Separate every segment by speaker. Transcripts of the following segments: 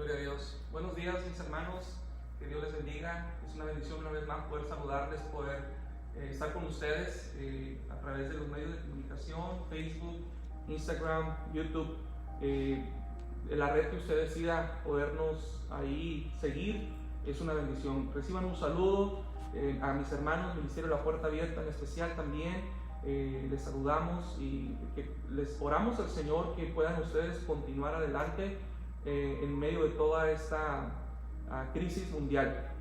Speaker 1: Gloria a Dios. Buenos días, mis hermanos. Que Dios les bendiga. Es una bendición una vez más poder saludarles, poder estar con ustedes a través de los medios de comunicación, Facebook, Instagram, YouTube, la red que usted decida podernos ahí seguir. Es una bendición. Reciban un saludo a mis hermanos, Ministerio de la Puerta Abierta en especial también. Les saludamos y que les oramos al Señor que puedan ustedes continuar adelante en medio de toda esta crisis mundial.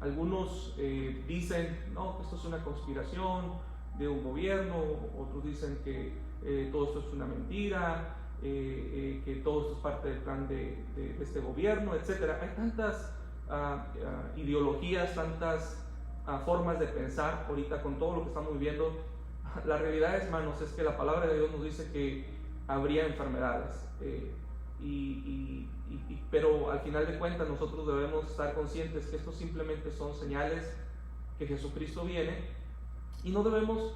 Speaker 1: Algunos dicen no, que esto es una conspiración de un gobierno, otros dicen que todo esto es una mentira, que todo esto es parte del plan de este gobierno, etc. Hay tantas ideologías, tantas formas de pensar ahorita con todo lo que estamos viviendo. La realidad, hermanos, es que la palabra de Dios nos dice que habría enfermedades, pero al final de cuentas nosotros debemos estar conscientes que estos simplemente son señales que Jesucristo viene, y no debemos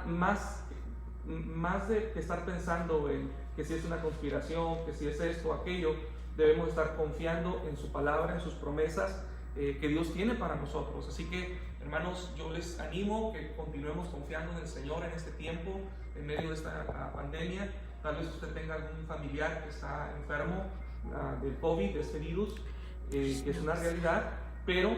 Speaker 1: más de que estar pensando en que si es una conspiración, que si es esto o aquello. Debemos estar confiando en su palabra, en sus promesas que Dios tiene para nosotros. Así que, hermanos, yo les animo que continuemos confiando en el Señor en este tiempo, en medio de esta pandemia. Tal vez usted tenga algún familiar que está enfermo del COVID, de este virus, que es una realidad, pero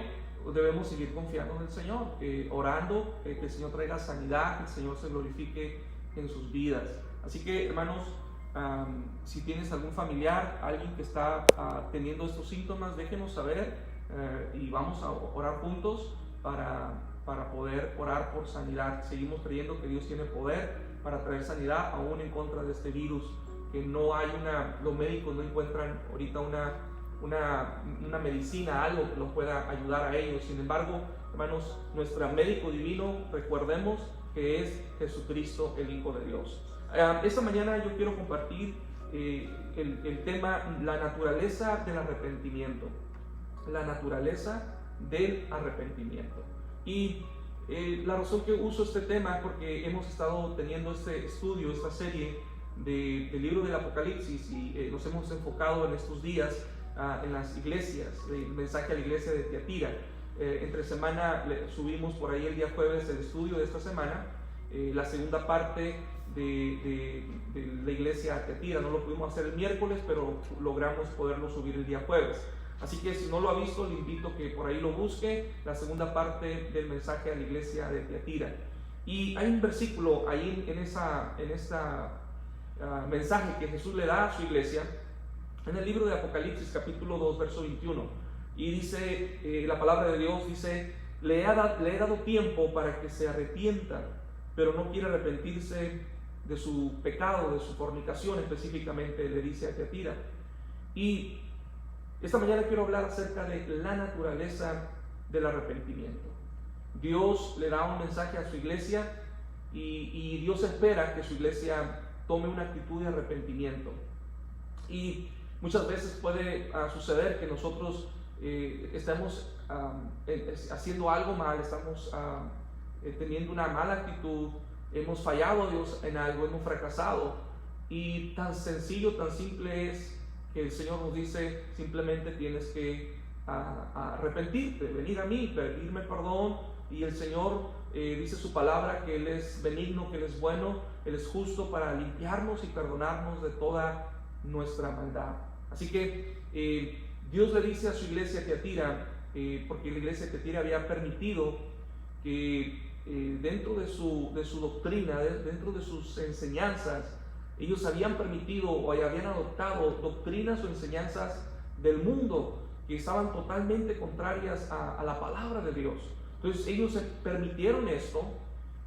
Speaker 1: debemos seguir confiando en el Señor, orando que el Señor traiga sanidad, que el Señor se glorifique en sus vidas. Así que, hermanos, si tienes algún familiar, alguien que está teniendo estos síntomas, déjenos saber y vamos a orar juntos para poder orar por sanidad. Seguimos creyendo que Dios tiene poder para traer sanidad aún en contra de este virus, que no hay los médicos no encuentran ahorita una medicina, algo que los pueda ayudar a ellos. Sin embargo, hermanos, nuestro médico divino, recordemos que es Jesucristo, el Hijo de Dios. Esta mañana yo quiero compartir el tema, la naturaleza del arrepentimiento. La naturaleza del arrepentimiento. Y la razón que uso este tema es porque hemos estado teniendo este estudio, esta serie del libro del Apocalipsis, y nos hemos enfocado en estos días en las iglesias, el mensaje a la iglesia de Tiatira. Entre semana subimos por ahí el día jueves el estudio de esta semana, la segunda parte de la iglesia a Tiatira. No lo pudimos hacer el miércoles, pero logramos poderlo subir el día jueves. Así que si no lo ha visto, le invito a que por ahí lo busque, la segunda parte del mensaje a la iglesia de Tiatira. Y hay un versículo ahí en esta mensaje que Jesús le da a su iglesia, en el libro de Apocalipsis capítulo 2, verso 21. Y dice, la palabra de Dios dice, le he dado tiempo para que se arrepienta, pero no quiere arrepentirse de su pecado, de su fornicación específicamente, le dice a Tiatira. Y esta mañana quiero hablar acerca de la naturaleza del arrepentimiento. Dios le da un mensaje a su iglesia y Dios espera que su iglesia tome una actitud de arrepentimiento. Y muchas veces puede suceder que nosotros estamos haciendo algo mal, estamos teniendo una mala actitud, hemos fallado a Dios en algo, hemos fracasado, y tan sencillo, tan simple es que el Señor nos dice, simplemente tienes que arrepentirte, venir a mí, pedirme perdón. Y el Señor dice su palabra que Él es benigno, que Él es bueno, Él es justo para limpiarnos y perdonarnos de toda nuestra maldad. Así que Dios le dice a su iglesia Tiatira, porque la iglesia Tiatira había permitido que dentro de su doctrina, dentro de sus enseñanzas, ellos habían permitido o habían adoptado doctrinas o enseñanzas del mundo que estaban totalmente contrarias a la palabra de Dios. Entonces ellos permitieron esto,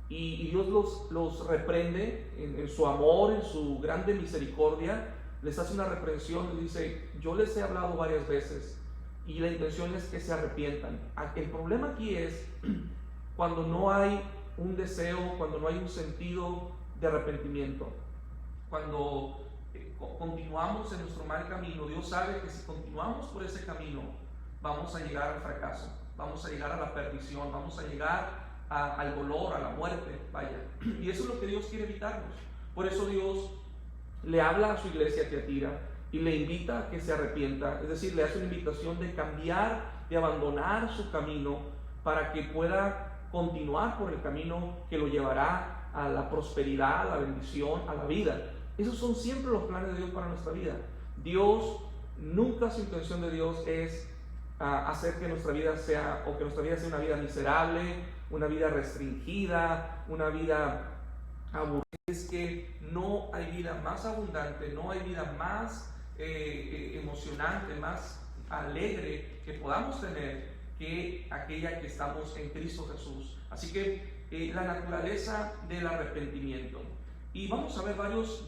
Speaker 1: y Dios los reprende en su amor, en su grande misericordia. Les hace una reprensión, les dice, yo les he hablado varias veces y la intención es que se arrepientan. El problema aquí es cuando no hay un deseo, cuando no hay un sentido de arrepentimiento. Cuando continuamos en nuestro mal camino, Dios sabe que si continuamos por ese camino, vamos a llegar al fracaso, vamos a llegar a la perdición, vamos a llegar al dolor, a la muerte, vaya. Y eso es lo que Dios quiere evitarnos. Por eso Dios le habla a su iglesia Tiatira y le invita a que se arrepienta, es decir, le hace una invitación de cambiar, de abandonar su camino para que pueda continuar por el camino que lo llevará a la prosperidad, a la bendición, a la vida. Esos son siempre los planes de Dios para nuestra vida. Dios, nunca su intención de Dios es hacer que nuestra vida sea, o que nuestra vida sea una vida miserable, una vida restringida, una vida aburrida. Es que no hay vida más abundante, no hay vida más emocionante, más alegre que podamos tener que aquella que estamos en Cristo Jesús. Así que la naturaleza del arrepentimiento. Y vamos a ver varios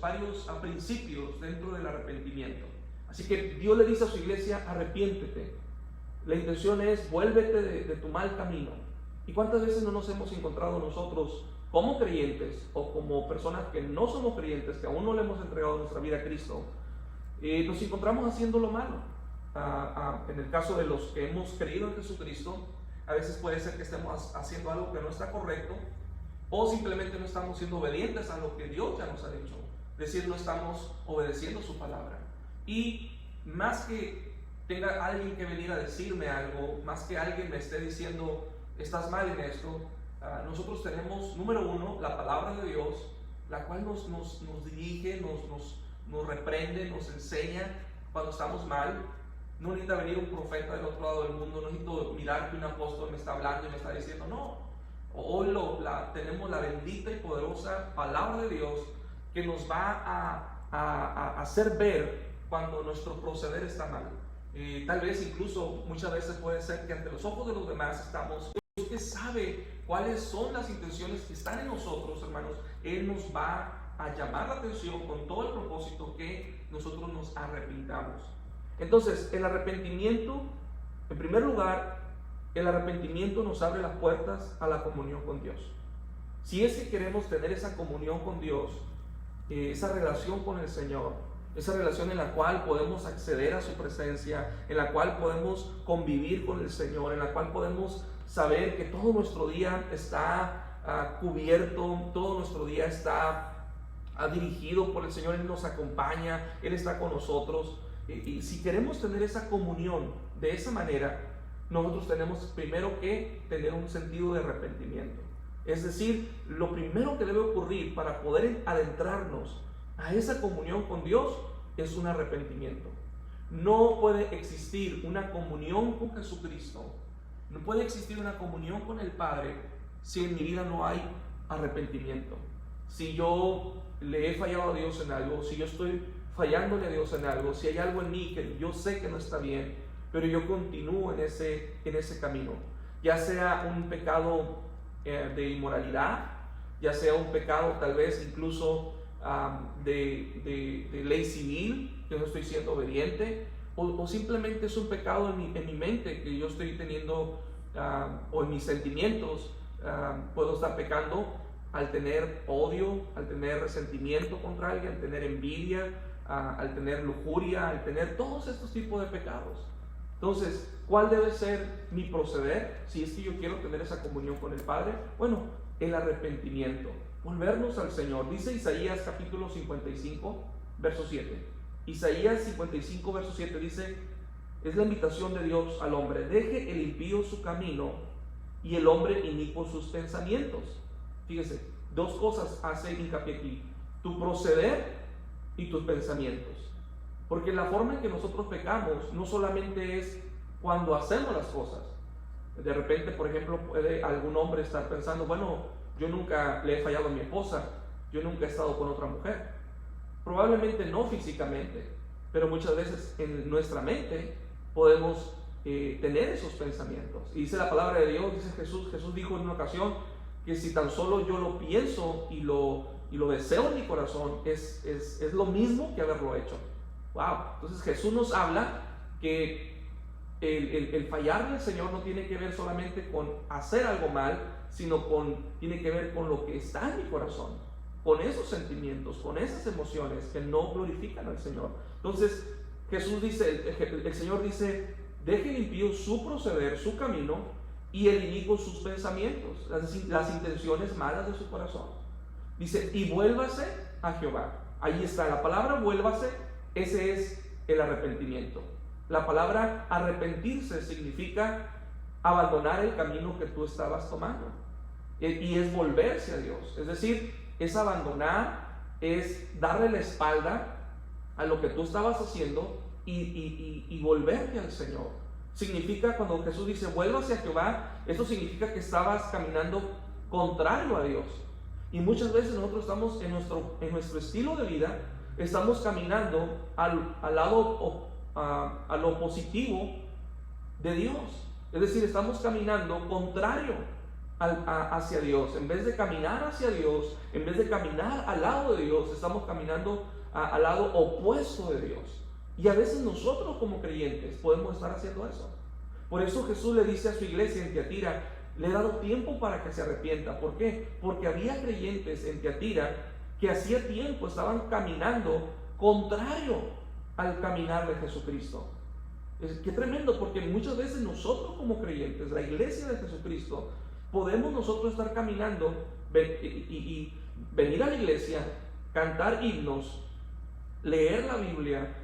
Speaker 1: principios dentro del arrepentimiento. Así que Dios le dice a su iglesia: arrepiéntete. La intención es: vuélvete de tu mal camino. ¿Y cuántas veces no nos hemos encontrado nosotros como creyentes o como personas que no somos creyentes, que aún no le hemos entregado nuestra vida a Cristo, nos encontramos haciendo lo malo? En el caso de los que hemos creído en Jesucristo, a veces puede ser que estemos haciendo algo que no está correcto, o simplemente no estamos siendo obedientes a lo que Dios ya nos ha dicho. Es decir, no estamos obedeciendo su palabra. Y más que tenga alguien que venir a decirme algo, más que alguien me esté diciendo: estás mal en esto, nosotros tenemos, número uno, la palabra de Dios, la cual nos dirige, nos reprende, nos enseña cuando estamos mal. No necesita venir un profeta del otro lado del mundo, no necesito mirar que un apóstol me está hablando y me está diciendo, no. Hoy tenemos la bendita y poderosa palabra de Dios que nos va a hacer ver cuando nuestro proceder está mal. Tal vez incluso muchas veces puede ser que ante los ojos de los demás estamos. Usted sabe cuáles son las intenciones que están en nosotros, hermanos. Él nos va a llamar la atención con todo el propósito que nosotros nos arrepintamos. Entonces, el arrepentimiento, en primer lugar, el arrepentimiento nos abre las puertas a la comunión con Dios. Si es que queremos tener esa comunión con Dios, esa relación con el Señor, esa relación en la cual podemos acceder a su presencia, en la cual podemos convivir con el Señor, en la cual podemos saber que todo nuestro día está cubierto, todo nuestro día está dirigido por el Señor. Él nos acompaña, Él está con nosotros. Y si queremos tener esa comunión de esa manera, nosotros tenemos primero que tener un sentido de arrepentimiento. Es decir, lo primero que debe ocurrir para poder adentrarnos a esa comunión con Dios es un arrepentimiento. No puede existir una comunión con Jesucristo, no puede existir una comunión con el Padre si en mi vida no hay arrepentimiento. Si yo le he fallado a Dios en algo, si yo estoy fallándole a Dios en algo, si hay algo en mí que yo sé que no está bien, pero yo continúo en ese camino, ya sea un pecado de inmoralidad, ya sea un pecado tal vez incluso de ley civil, que no estoy siendo obediente, o simplemente es un pecado en mi mente que yo estoy teniendo, o en mis sentimientos. Puedo estar pecando al tener odio, al tener resentimiento contra alguien, al tener envidia, al tener lujuria, al tener todos estos tipos de pecados. Entonces, ¿cuál debe ser mi proceder si es que yo quiero tener esa comunión con el Padre? Bueno, el arrepentimiento, volvernos al Señor. Dice Isaías capítulo 55, verso 7. Isaías 55, verso 7 dice, es la invitación de Dios al hombre: deje el impío su camino y el hombre inicuo sus pensamientos. Fíjese, dos cosas hace hincapié aquí: tu proceder y tus pensamientos. Porque la forma en que nosotros pecamos no solamente es cuando hacemos las cosas. De repente, por ejemplo, puede algún hombre estar pensando, bueno, yo nunca le he fallado a mi esposa, yo nunca he estado con otra mujer. Probablemente no físicamente, pero muchas veces en nuestra mente podemos tener esos pensamientos. Y dice la palabra de Dios, dice Jesús dijo en una ocasión que si tan solo yo lo pienso y lo deseo en mi corazón, es lo mismo que haberlo hecho. Wow. Entonces Jesús nos habla que el fallarle al Señor no tiene que ver solamente con hacer algo mal, sino tiene que ver con lo que está en mi corazón, con esos sentimientos, con esas emociones que no glorifican al Señor. Entonces Jesús dice, el Señor dice, deje el impío su proceder, su camino, y el inicuo sus pensamientos, las intenciones malas de su corazón. Dice, y vuélvase a Jehová. Ahí está la palabra vuélvase. Ese es el arrepentimiento? La palabra arrepentirse significa abandonar el camino que tú estabas tomando. Y es volverse a Dios. Es decir, es abandonar, es darle la espalda a lo que tú estabas haciendo y volverte al Señor. Significa, cuando Jesús dice vuelva hacia Jehová, eso significa que estabas caminando contrario a Dios. Y muchas veces nosotros estamos en nuestro estilo de vida, estamos caminando al lado, a lo positivo de Dios. Es decir, estamos caminando contrario hacia Dios. En vez de caminar hacia Dios, en vez de caminar al lado de Dios, estamos caminando al lado opuesto de Dios. Y a veces nosotros como creyentes podemos estar haciendo eso. Por eso Jesús le dice a su iglesia en Tiatira, le he dado tiempo para que se arrepienta. ¿Por qué? Porque había creyentes en Tiatira que hacía tiempo estaban caminando contrario al caminar de Jesucristo. Qué tremendo, porque muchas veces nosotros como creyentes, la iglesia de Jesucristo, podemos nosotros estar caminando y venir a la iglesia, cantar himnos, leer la Biblia,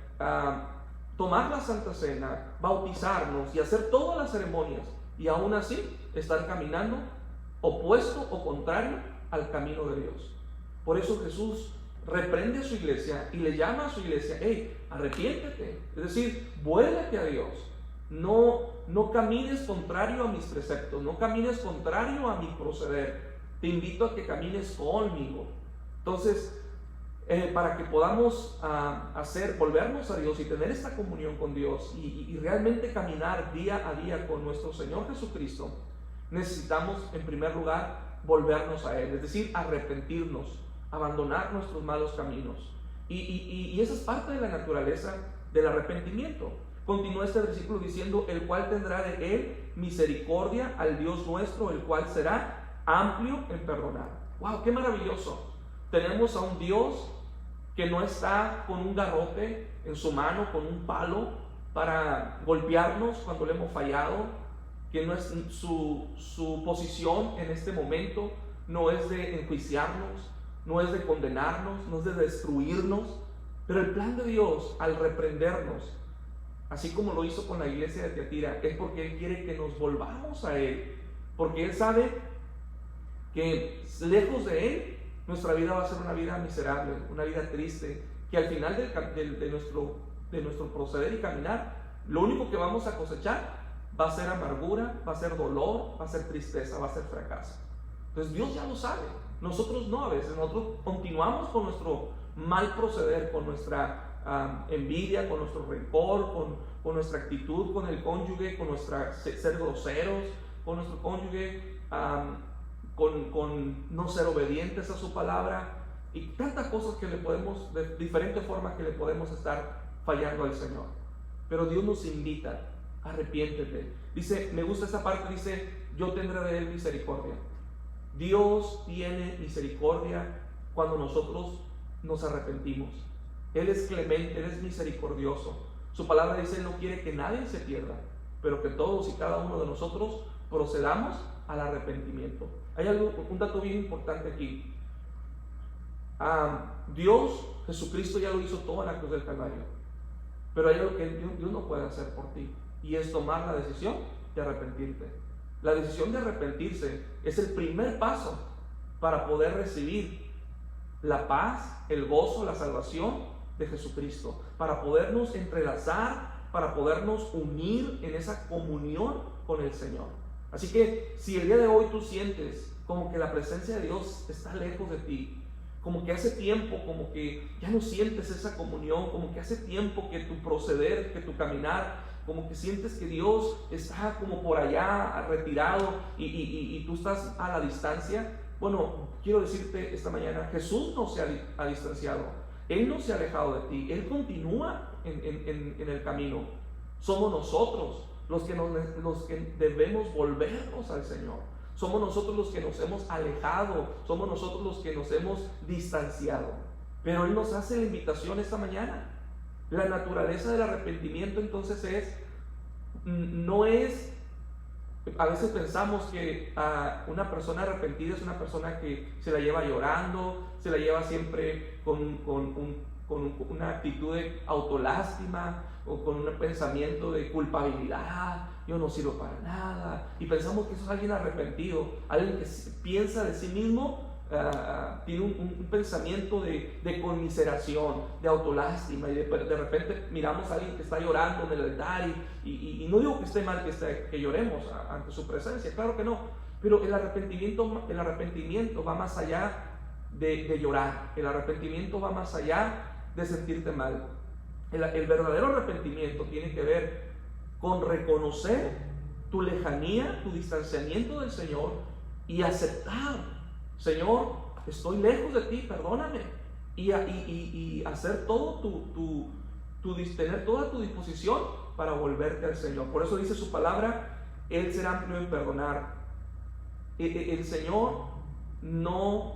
Speaker 1: tomar la Santa Cena, bautizarnos y hacer todas las ceremonias, y aún así estar caminando opuesto o contrario al camino de Dios. Por eso Jesús reprende a su iglesia y le llama a su iglesia: hey, arrepiéntete, es decir, vuélvete a Dios. No camines contrario a mis preceptos, no camines contrario a mi proceder. Te invito a que camines conmigo. Entonces, para que podamos volvernos a Dios y tener esta comunión con Dios y realmente caminar día a día con nuestro Señor Jesucristo, necesitamos en primer lugar volvernos a Él, es decir, arrepentirnos, abandonar nuestros malos caminos. Y esa es parte de la naturaleza del arrepentimiento. Continúa este versículo diciendo: el cual tendrá de Él misericordia al Dios nuestro, el cual será amplio en perdonar. ¡Wow! ¡Qué maravilloso! Tenemos a un Dios que no está con un garrote en su mano, con un palo para golpearnos cuando le hemos fallado, que no es su posición en este momento, no es de enjuiciarnos, no es de condenarnos, no es de destruirnos, pero el plan de Dios al reprendernos, así como lo hizo con la iglesia de Tiatira, es porque Él quiere que nos volvamos a Él, porque Él sabe que lejos de Él nuestra vida va a ser una vida miserable, una vida triste, que al final de nuestro proceder y caminar, lo único que vamos a cosechar va a ser amargura, va a ser dolor, va a ser tristeza, va a ser fracaso. Entonces Dios ya lo sabe, nosotros no. A veces nosotros continuamos con nuestro mal proceder, con nuestra envidia, con nuestro rencor, con nuestra actitud con el cónyuge, con nuestra ser groseros con nuestro cónyuge, con no ser obedientes a su palabra y tantas cosas que le podemos, de diferentes formas que le podemos estar fallando al Señor. Pero Dios nos invita: arrepiéntete. Dice, me gusta esta parte, dice: yo tendré de Él misericordia. Dios tiene misericordia cuando nosotros nos arrepentimos. Él es clemente, Él es misericordioso. Su palabra dice: Él no quiere que nadie se pierda, pero que todos y cada uno de nosotros procedamos al arrepentimiento. Hay un dato bien importante aquí. Dios, Jesucristo ya lo hizo todo en la cruz del Calvario, pero hay algo que Dios no puede hacer por ti, y es tomar la decisión de arrepentirte. La decisión de arrepentirse es el primer paso para poder recibir la paz, el gozo, la salvación de Jesucristo, para podernos entrelazar, para podernos unir en esa comunión con el Señor. Así que si el día de hoy tú sientes como que la presencia de Dios está lejos de ti, como que hace tiempo, como que ya no sientes esa comunión, como que hace tiempo que tu proceder, que tu caminar, como que sientes que Dios está como por allá retirado y tú estás a la distancia, bueno, quiero decirte esta mañana: Jesús no se ha distanciado, Él no se ha alejado de ti, Él continúa en el camino. Somos nosotros los que debemos volvernos al Señor. Somos nosotros los que nos hemos alejado, somos nosotros los que nos hemos distanciado. Pero Él nos hace la invitación esta mañana. La naturaleza del arrepentimiento entonces no es, a veces pensamos que una persona arrepentida es una persona que se la lleva llorando, se la lleva siempre con con una actitud de autolástima o con un pensamiento de culpabilidad, yo no sirvo para nada, y pensamos que eso es alguien arrepentido, alguien que piensa de sí mismo, tiene un pensamiento de conmiseración, de autolástima, y de repente miramos a alguien que está llorando en el altar, y no digo que esté mal que lloremos ante su presencia, claro que no, pero el arrepentimiento va más allá de llorar, el arrepentimiento va más allá de sentirte mal. El verdadero arrepentimiento tiene que ver con reconocer tu lejanía, tu distanciamiento del Señor y aceptar: Señor, estoy lejos de ti, perdóname, y hacer todo tener toda tu disposición para volverte al Señor. Por eso dice su palabra: Él será amplio en perdonar. El Señor no,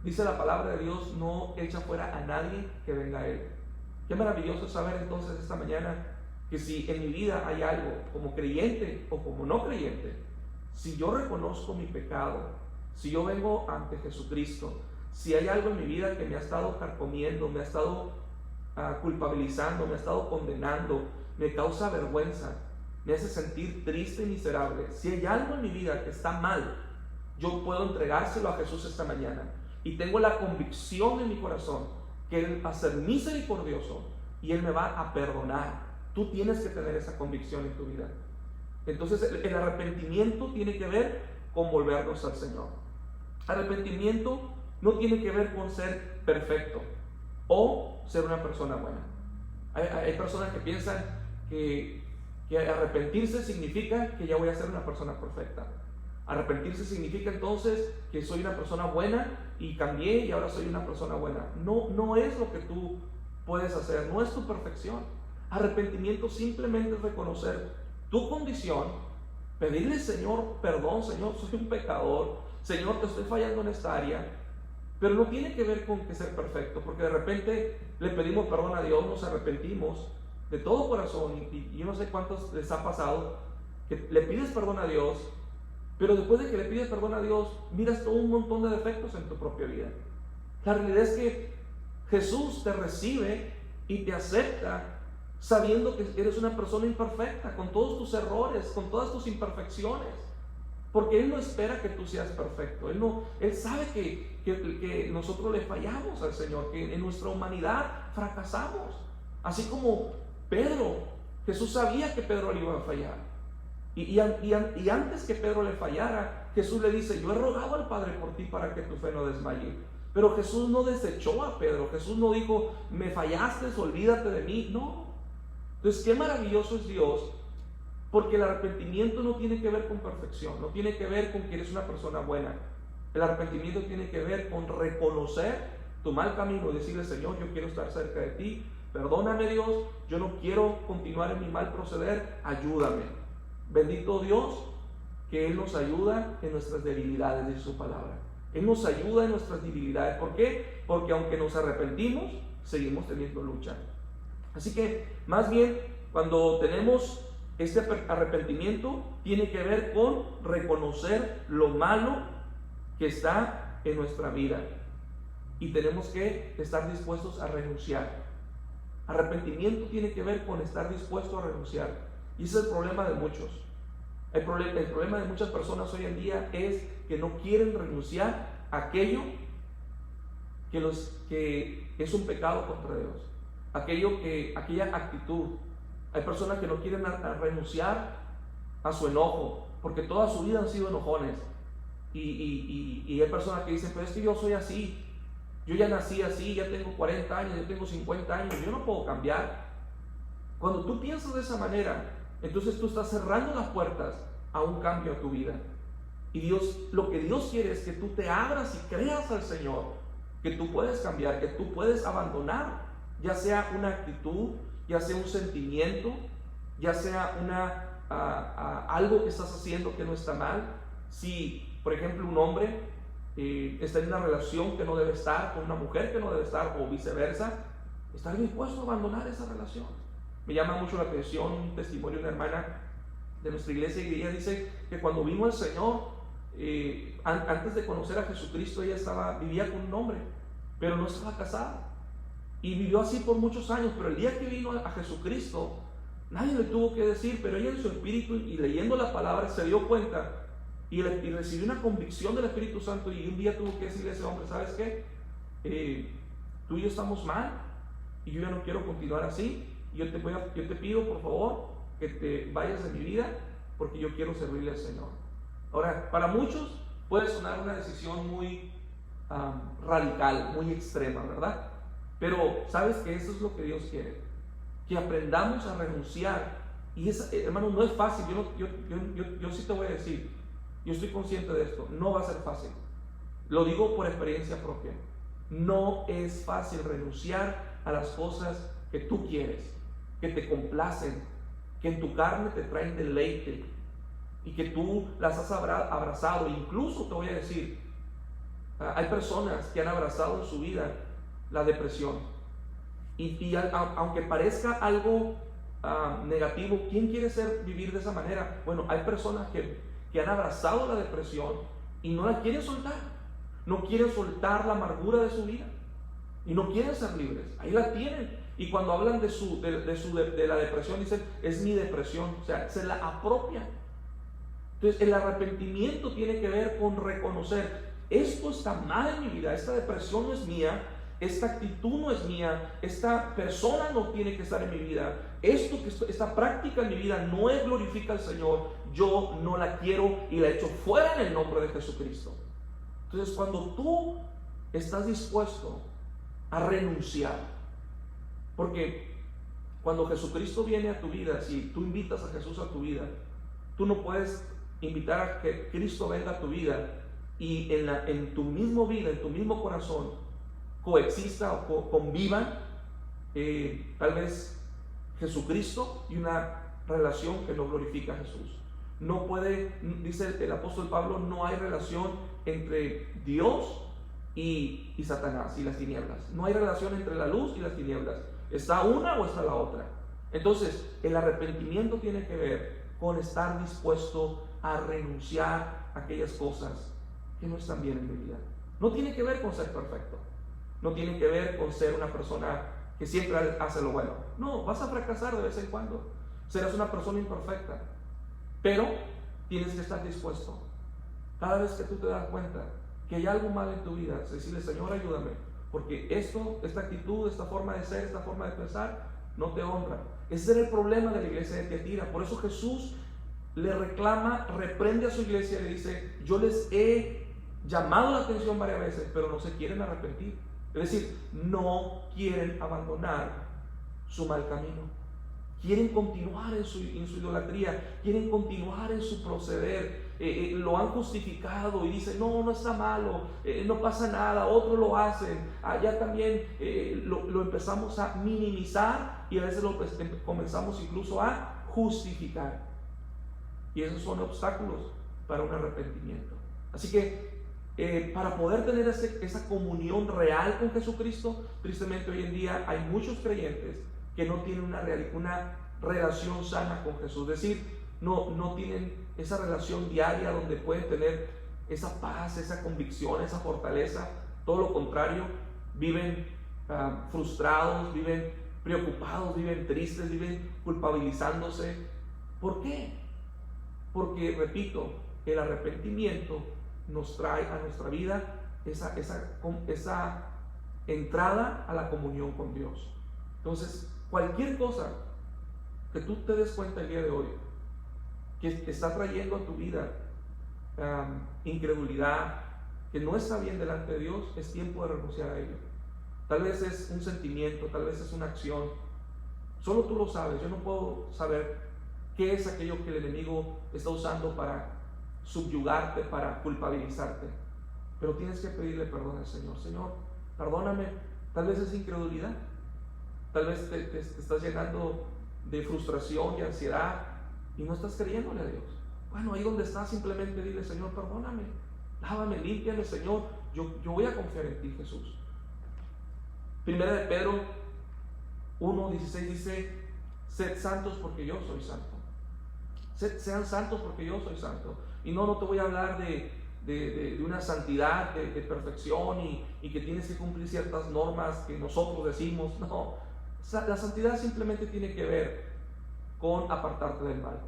Speaker 1: dice la palabra de Dios, no echa fuera a nadie que venga a Él. Qué maravilloso saber entonces esta mañana que si en mi vida hay algo, como creyente o como no creyente, si yo reconozco mi pecado, si yo vengo ante Jesucristo, si hay algo en mi vida que me ha estado carcomiendo, me ha estado culpabilizando, me ha estado condenando, me causa vergüenza, me hace sentir triste y miserable, si hay algo en mi vida que está mal, yo puedo entregárselo a Jesús esta mañana, y tengo la convicción en mi corazón que Él va a ser misericordioso y Él me va a perdonar. Tú tienes que tener esa convicción en tu vida. Entonces el arrepentimiento tiene que ver con volvernos al Señor. Arrepentimiento no tiene que ver con ser perfecto o ser una persona buena. Hay personas que piensan que arrepentirse significa que ya voy a ser una persona perfecta. Arrepentirse significa entonces que soy una persona buena y cambié y ahora soy una persona buena. No es lo que tú puedes hacer, no es tu perfección. Arrepentimiento simplemente es reconocer tu condición, pedirle: Señor, perdón, Señor, soy un pecador, Señor, te estoy fallando en esta área. Pero no tiene que ver con que ser perfecto, porque de repente le pedimos perdón a Dios, nos arrepentimos de todo corazón, y yo no sé cuántos les ha pasado que le pides perdón a Dios, pero después de que le pides perdón a Dios, miras todo un montón de defectos en tu propia vida. La realidad es que Jesús te recibe y te acepta sabiendo que eres una persona imperfecta, con todos tus errores, con todas tus imperfecciones, porque Él no espera que tú seas perfecto. Él sabe que nosotros le fallamos al Señor, que en nuestra humanidad fracasamos. Así como Pedro, Jesús sabía que Pedro le iba a fallar. Y antes que Pedro le fallara, Jesús le dice: yo he rogado al Padre por ti para que tu fe no desmaye. Pero Jesús no desechó a Pedro. Jesús no dijo: me fallaste, olvídate de mí. No. Entonces, qué maravilloso es Dios, porque el arrepentimiento no tiene que ver con perfección, no tiene que ver con que eres una persona buena. El arrepentimiento tiene que ver con reconocer tu mal camino y decirle: Señor, yo quiero estar cerca de ti, perdóname, Dios, yo no quiero continuar en mi mal proceder, ayúdame. Bendito Dios, que Él nos ayuda en nuestras debilidades, dice su palabra. Él nos ayuda en nuestras debilidades. ¿Por qué? Porque aunque nos arrepentimos, seguimos teniendo lucha. Así que, más bien, cuando tenemos este arrepentimiento, tiene que ver con reconocer lo malo que está en nuestra vida. Y tenemos que estar dispuestos a renunciar. Arrepentimiento tiene que ver con estar dispuesto a renunciar. Y ese es el problema de muchos. El problema de muchas personas hoy en día es que no quieren renunciar a aquello que es un pecado contra Dios. Aquella actitud. Hay personas que no quieren renunciar a su enojo, porque toda su vida han sido enojones. Y hay personas que dicen: pero es que yo soy así, yo ya nací así, ya tengo 40 años, yo tengo 50 años, yo no puedo cambiar. Cuando tú piensas de esa manera, entonces tú estás cerrando las puertas a un cambio a tu vida. Y lo que Dios quiere es que tú te abras y creas al Señor, que tú puedes cambiar, que tú puedes abandonar, ya sea una actitud, ya sea un sentimiento, ya sea algo que estás haciendo que no está mal. Si, por ejemplo, un hombre está en una relación que no debe estar con una mujer que no debe estar, o viceversa, estar dispuesto a abandonar esa relación. Me llama mucho la atención un testimonio de una hermana de nuestra iglesia, y ella dice que cuando vino al Señor, antes de conocer a Jesucristo, ella vivía con un hombre, pero no estaba casada. y vivió así por muchos años, pero el día que vino a Jesucristo, nadie le tuvo que decir, pero ella en su espíritu y leyendo la palabra se dio cuenta y recibió una convicción del Espíritu Santo, y un día tuvo que decirle a ese hombre, ¿sabes qué? Tú y yo estamos mal y yo ya no quiero continuar así, y yo te pido por favor que te vayas de mi vida porque yo quiero servirle al Señor. Ahora, para muchos puede sonar una decisión muy radical, muy extrema, ¿verdad? Pero sabes que eso es lo que Dios quiere, que aprendamos a renunciar. Y hermano, no es fácil. Yo sí te voy a decir, yo estoy consciente de esto, no va a ser fácil. Lo digo por experiencia propia. No es fácil renunciar a las cosas que tú quieres, que te complacen, que en tu carne te traen deleite y que tú las has abrazado. Incluso te voy a decir, hay personas que han abrazado en su vida la depresión. Y aunque parezca algo negativo, ¿quién quiere vivir de esa manera? Bueno, hay personas que han abrazado la depresión y no la quieren soltar. No quieren soltar la amargura de su vida y no quieren ser libres. Ahí la tienen. Y cuando hablan de la depresión, dicen, es mi depresión. O sea, se la apropian. Entonces, el arrepentimiento tiene que ver con reconocer, esto está mal en mi vida, esta depresión no es mía, esta actitud no es mía, esta persona no tiene que estar en mi vida, esta práctica en mi vida no glorifica al Señor, yo no la quiero y la echo fuera en el nombre de Jesucristo. Entonces, cuando tú estás dispuesto a renunciar, porque cuando Jesucristo viene a tu vida, si tú invitas a Jesús a tu vida, tú no puedes invitar a que Cristo venga a tu vida y en tu mismo vida, en tu mismo corazón, coexista o convivan tal vez Jesucristo y una relación que no glorifica a Jesús. No puede, dice el apóstol Pablo, no hay relación entre Dios y Satanás y las tinieblas. No hay relación entre la luz y las tinieblas. ¿Está una o está la otra? Entonces, el arrepentimiento tiene que ver con estar dispuesto a renunciar a aquellas cosas que no están bien en mi vida. No tiene que ver con ser perfecto. No tiene que ver con ser una persona que siempre hace lo bueno. No, vas a fracasar de vez en cuando. Serás una persona imperfecta. Pero tienes que estar dispuesto. Cada vez que tú te das cuenta que hay algo mal en tu vida, decirle, Señor, ayúdame, porque esta actitud, esta forma de ser, esta forma de pensar, no te honra. Ese era el problema de la iglesia de Tiatira. Por eso Jesús le reclama, reprende a su iglesia y le dice, yo les he llamado la atención varias veces, pero no se quieren arrepentir. Es decir, no quieren abandonar su mal camino. Quieren continuar en su idolatría, quieren continuar en su proceder. Lo han justificado y dicen, no está malo, no pasa nada, otros lo hacen. Allá también lo empezamos a minimizar y a veces comenzamos incluso a justificar. Y esos son obstáculos para un arrepentimiento. Así que para poder tener esa comunión real con Jesucristo, tristemente hoy en día hay muchos creyentes que no tienen una relación sana con Jesús. Es decir, no tienen esa relación diaria donde pueden tener esa paz, esa convicción, esa fortaleza. Todo lo contrario, viven frustrados, viven preocupados, viven tristes, viven culpabilizándose. ¿Por qué? Porque, repito, el arrepentimiento nos trae a nuestra vida esa entrada a la comunión con Dios. Entonces, cualquier cosa que tú te des cuenta el día de hoy que te está trayendo a tu vida incredulidad, que no está bien delante de Dios, es tiempo de renunciar a ello. Tal vez es un sentimiento, tal vez es una acción, solo tú lo sabes. Yo no puedo saber qué es aquello que el enemigo está usando para subyugarte, para culpabilizarte, pero tienes que pedirle perdón al Señor. Señor, perdóname. Tal vez es incredulidad, tal vez te estás llenando de frustración y ansiedad y no estás creyéndole a Dios. Bueno, ahí donde estás, simplemente dile, Señor, perdóname, lávame, límpiame, Señor, yo voy a confiar en ti, Jesús. Primera de Pedro 1:16 dice, sed santos porque yo soy santo. Sean santos porque yo soy santo. Y no te voy a hablar de una santidad, de perfección y que tienes que cumplir ciertas normas que nosotros decimos. No, la santidad simplemente tiene que ver con apartarte del mal.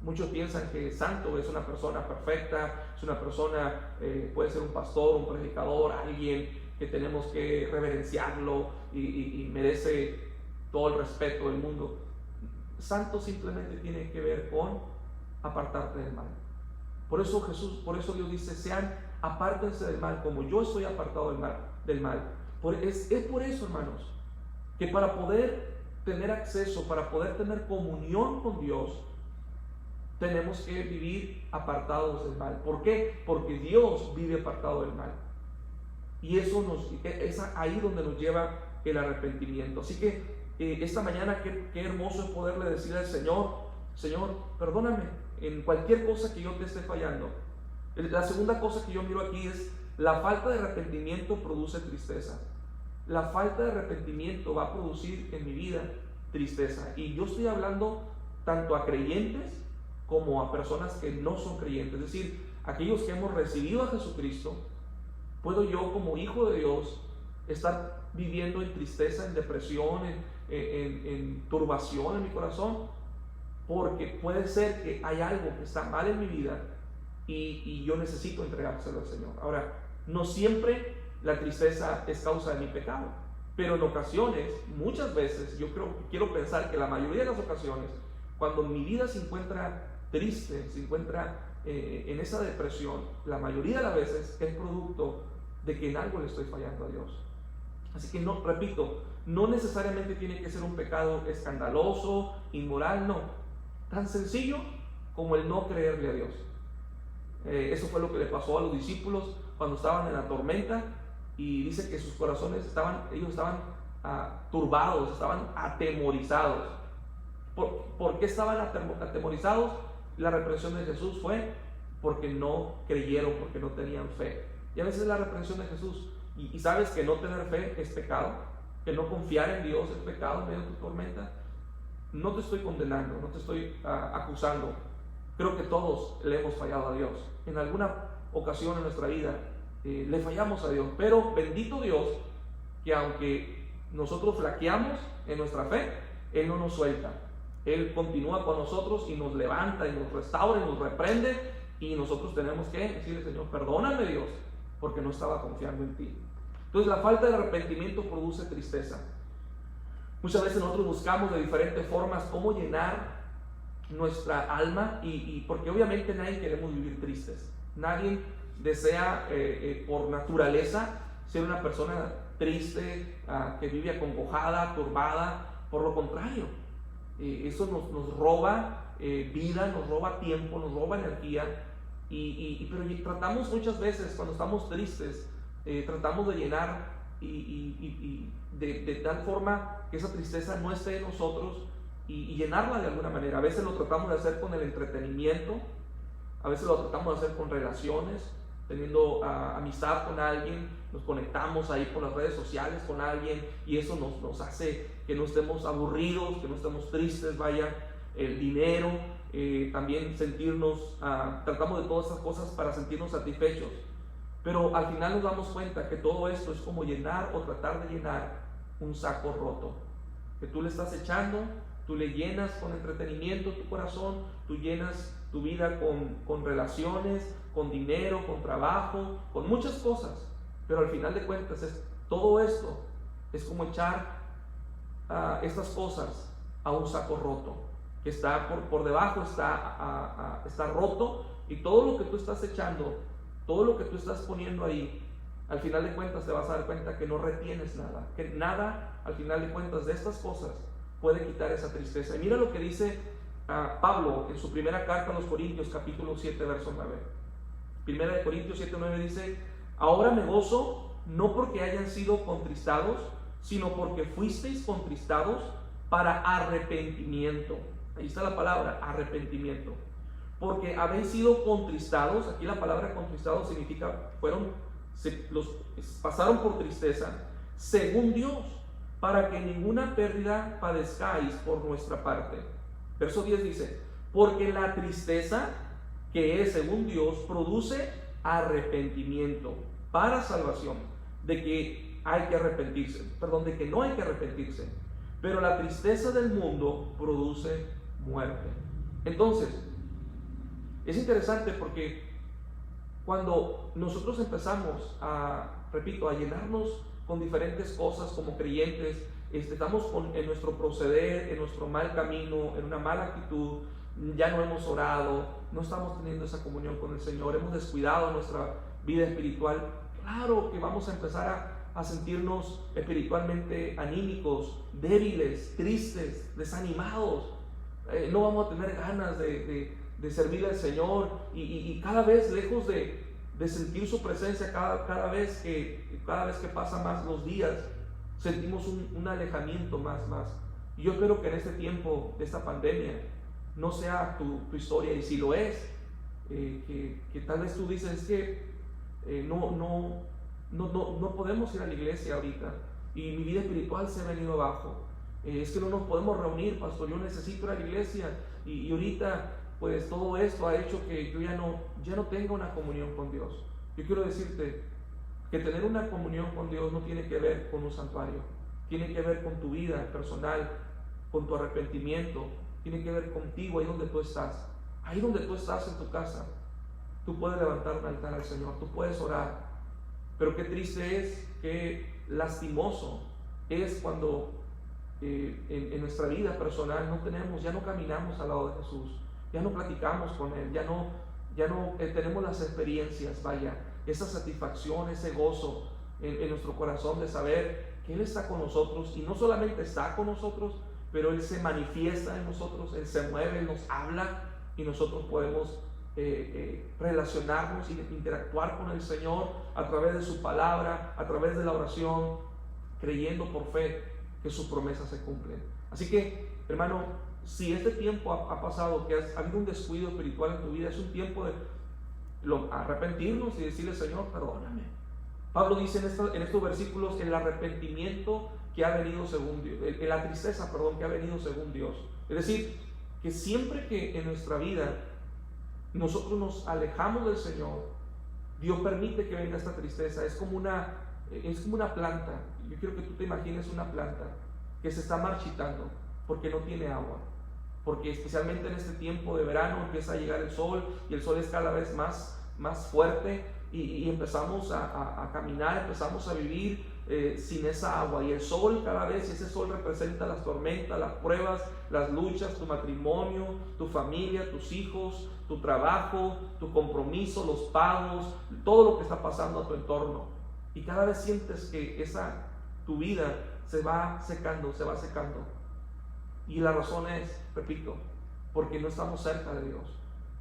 Speaker 1: Muchos piensan que santo es una persona perfecta, es una persona, puede ser un pastor, un predicador, alguien que tenemos que reverenciarlo y merece todo el respeto del mundo. Santo simplemente tiene que ver con apartarte del mal. Por eso Dios dice, apártense del mal, como yo estoy apartado del mal. Es por eso, hermanos, que para poder tener acceso, para poder tener comunión con Dios, tenemos que vivir apartados del mal. ¿Por qué? Porque Dios vive apartado del mal. Y eso es ahí donde nos lleva el arrepentimiento. Así que esta mañana qué hermoso es poderle decir al Señor, perdóname en cualquier cosa que yo te esté fallando. La segunda cosa que yo miro aquí es la falta de arrepentimiento produce tristeza. La falta de arrepentimiento va a producir en mi vida tristeza. Y yo estoy hablando tanto a creyentes como a personas que no son creyentes. Es decir, aquellos que hemos recibido a Jesucristo. ¿Puedo yo como hijo de Dios estar viviendo en tristeza, en depresión, en turbación en mi corazón? Porque puede ser que hay algo que está mal en mi vida y yo necesito entregárselo al Señor. Ahora, no siempre la tristeza es causa de mi pecado, pero en ocasiones, muchas veces, quiero pensar que la mayoría de las ocasiones, cuando mi vida se encuentra triste, se encuentra en esa depresión, la mayoría de las veces es producto de que en algo le estoy fallando a Dios. Así que no necesariamente tiene que ser un pecado escandaloso, inmoral, no. Tan sencillo como el no creerle a Dios. Eso fue lo que le pasó a los discípulos cuando estaban en la tormenta, y dice que sus corazones estaban turbados, estaban atemorizados. ¿Por qué estaban atemorizados? La reprensión de Jesús fue porque no creyeron, porque no tenían fe. Y a veces la reprensión de Jesús, y sabes que no tener fe es pecado, que no confiar en Dios es pecado en medio de tu tormenta. No te estoy condenando, no te estoy acusando. Creo que todos le hemos fallado a Dios. En alguna ocasión en nuestra vida le fallamos a Dios, pero bendito Dios que aunque nosotros flaqueamos en nuestra fe, Él no nos suelta. Él continúa con nosotros y nos levanta y nos restaura y nos reprende, y nosotros tenemos que decirle, Señor, perdóname, Dios, porque no estaba confiando en ti. Entonces la falta de arrepentimiento produce tristeza. Muchas veces nosotros buscamos de diferentes formas cómo llenar nuestra alma, y porque obviamente nadie queremos vivir tristes. Nadie desea por naturaleza ser una persona triste, que vive acongojada, turbada. Por lo contrario, eso nos roba vida, nos roba tiempo, nos roba energía, pero tratamos muchas veces cuando estamos tristes, tratamos de llenar de tal forma que esa tristeza no esté en nosotros y llenarla de alguna manera. A veces lo tratamos de hacer con el entretenimiento, a veces lo tratamos de hacer con relaciones, teniendo amistad con alguien, nos conectamos ahí por las redes sociales con alguien, y eso nos hace que no estemos aburridos, que no estemos tristes. Vaya, el dinero, también tratamos de todas esas cosas para sentirnos satisfechos, pero al final nos damos cuenta que todo esto es como llenar o tratar de llenar un saco roto, que tú le estás echando, tú le llenas con entretenimiento tu corazón, tú llenas tu vida con relaciones, con dinero, con trabajo, con muchas cosas, pero al final de cuentas todo esto es como echar estas cosas a un saco roto, que está por debajo, está roto, y todo lo que tú estás echando, todo lo que tú estás poniendo ahí, al final de cuentas te vas a dar cuenta que no retienes nada, que nada al final de cuentas de estas cosas puede quitar esa tristeza. Y mira lo que dice Pablo en su primera carta a los Corintios, capítulo 7, verso 9. Primera de Corintios 7, 9 dice: ahora me gozo, no porque hayan sido contristados, sino porque fuisteis contristados para arrepentimiento. Ahí está la palabra, arrepentimiento. Porque habéis sido contristados. Aquí la palabra contristados significa pasaron por tristeza, según Dios, para que ninguna pérdida padezcáis por nuestra parte. Verso 10 dice: porque la tristeza, que es según Dios, produce arrepentimiento para salvación, de que hay que arrepentirse, de que no hay que arrepentirse, pero la tristeza del mundo produce muerte. Entonces, es interesante porque cuando nosotros empezamos a llenarnos con diferentes cosas como creyentes, estamos en nuestro proceder, en nuestro mal camino, en una mala actitud, ya no hemos orado, no estamos teniendo esa comunión con el Señor, hemos descuidado nuestra vida espiritual. Claro que vamos a empezar a sentirnos espiritualmente anímicos, débiles, tristes, desanimados. No vamos a tener ganas de servir al Señor y cada vez lejos de sentir su presencia, cada vez que pasan más los días, sentimos un alejamiento más. Y yo espero que en este tiempo de esta pandemia no sea tu historia, y si lo es, que tal vez tú dices que no podemos ir a la iglesia ahorita y mi vida espiritual se ha venido abajo. Es que no nos podemos reunir, pastor, yo necesito ir a la iglesia y ahorita pues todo esto ha hecho que yo ya no tenga una comunión con Dios. Yo quiero decirte que tener una comunión con Dios no tiene que ver con un santuario, tiene que ver con tu vida personal, con tu arrepentimiento, tiene que ver contigo, ahí donde tú estás en tu casa. Tú puedes levantar un altar al Señor, tú puedes orar, pero qué triste es, qué lastimoso es cuando en nuestra vida personal ya no caminamos al lado de Jesús, ya no platicamos con Él, ya no tenemos las experiencias, esa satisfacción, ese gozo en nuestro corazón de saber que Él está con nosotros, y no solamente está con nosotros, pero Él se manifiesta en nosotros, Él se mueve, Él nos habla y nosotros podemos relacionarnos y interactuar con el Señor a través de su palabra, a través de la oración, creyendo por fe que sus promesas se cumplen. Así que, hermano, si este tiempo ha pasado, que ha habido un descuido espiritual en tu vida, es un tiempo de arrepentirnos y decirle: Señor, perdóname. Pablo dice en estos versículos, el arrepentimiento que ha venido según Dios, la tristeza, que ha venido según Dios. Es decir, que siempre que en nuestra vida nosotros nos alejamos del Señor, Dios permite que venga esta tristeza. Es como una planta. Yo quiero que tú te imagines una planta que se está marchitando porque no tiene agua, porque especialmente en este tiempo de verano empieza a llegar el sol, y el sol es cada vez más fuerte, y empezamos a caminar, empezamos a vivir sin esa agua, y el sol cada vez, y ese sol representa las tormentas, las pruebas, las luchas, tu matrimonio, tu familia, tus hijos, tu trabajo, tu compromiso, los pagos, todo lo que está pasando a tu entorno, y cada vez sientes que tu vida se va secando, y la razón es, repito, porque no estamos cerca de Dios.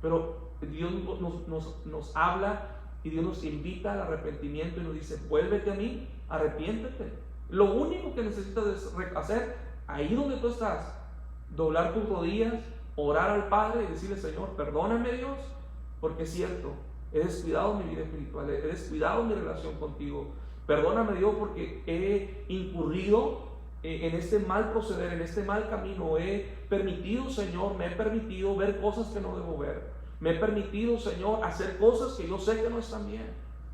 Speaker 1: Pero Dios nos habla, y Dios nos invita al arrepentimiento y nos dice: vuélvete a mí, arrepiéntete. Lo único que necesitas hacer, ahí donde tú estás, doblar tus rodillas, orar al Padre y decirle: Señor, perdóname, Dios, porque es cierto, he descuidado mi vida espiritual, he descuidado mi relación contigo. Perdóname, Dios, porque he incurrido en este mal proceder, en este mal camino. Me he permitido ver cosas que no debo ver. Me he permitido, Señor, hacer cosas que yo sé que no están bien.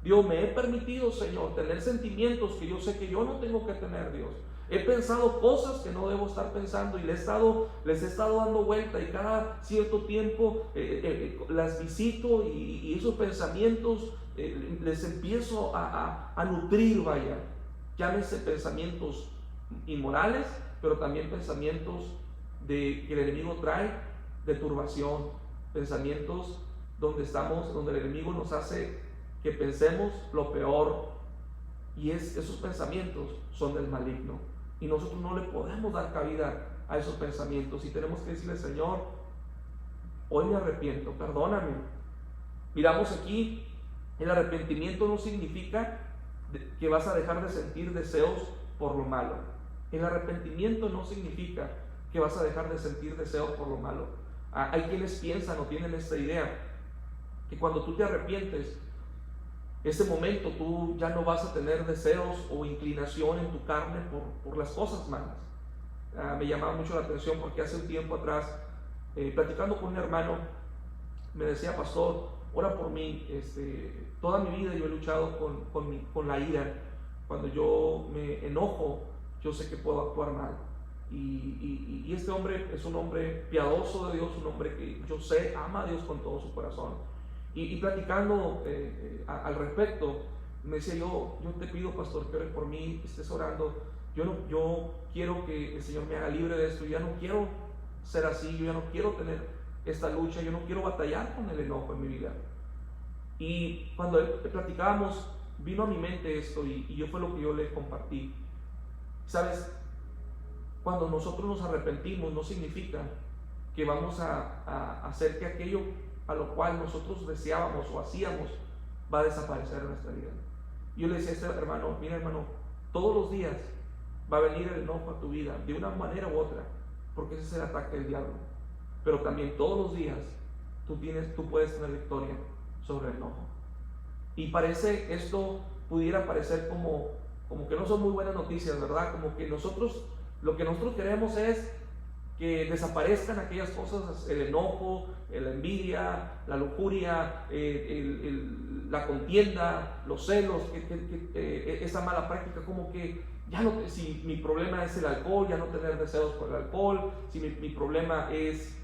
Speaker 1: Dios, me he permitido, Señor, tener sentimientos que yo sé que yo no tengo que tener, Dios. He pensado cosas que no debo estar pensando, y les he estado dando vuelta, y cada cierto tiempo las visito, y esos pensamientos les empiezo a nutrir, llámese pensamientos inmorales, pero también pensamientos que el enemigo trae de turbación, pensamientos donde el enemigo nos hace que pensemos lo peor, y esos pensamientos son del maligno, y nosotros no le podemos dar cabida a esos pensamientos, y tenemos que decirle: Señor, hoy me arrepiento, perdóname. Miramos aquí, el arrepentimiento no significa que vas a dejar de sentir deseos por lo malo. El arrepentimiento no significa que vas a dejar de sentir deseos por lo malo. Hay quienes piensan o tienen esta idea que cuando tú te arrepientes, ese momento tú ya no vas a tener deseos o inclinación en tu carne por las cosas malas. Me llamaba mucho la atención porque hace un tiempo atrás, platicando con un hermano, me decía: pastor, ora por mí. Toda mi vida yo he luchado con la ira. Cuando yo me enojo, yo sé que puedo actuar mal. Y este hombre es un hombre piadoso de Dios, un hombre que yo sé ama a Dios con todo su corazón. Y platicando al respecto, me decía: yo te pido, pastor, que ores por mí, estés orando. Yo quiero que el Señor me haga libre de esto. Yo ya no quiero ser así, yo ya no quiero tener esta lucha, yo no quiero batallar con el enojo en mi vida. Y cuando platicábamos, vino a mi mente esto, y yo fue lo que yo le compartí. ¿Sabes? Cuando nosotros nos arrepentimos, no significa que vamos a hacer que aquello a lo cual nosotros deseábamos o hacíamos va a desaparecer en nuestra vida. Yo le decía a este hermano: mira, hermano, todos los días va a venir el enojo a tu vida de una manera u otra, porque ese es el ataque del diablo. Pero también todos los días tú puedes tener victoria sobre el enojo. Y esto pudiera parecer como que no son muy buenas noticias, ¿verdad? Como que lo que nosotros queremos es que desaparezcan aquellas cosas, el enojo, la envidia, la lujuria, la contienda, los celos, esa mala práctica, como que ya no, si mi problema es el alcohol, ya no tener deseos por el alcohol, si mi problema es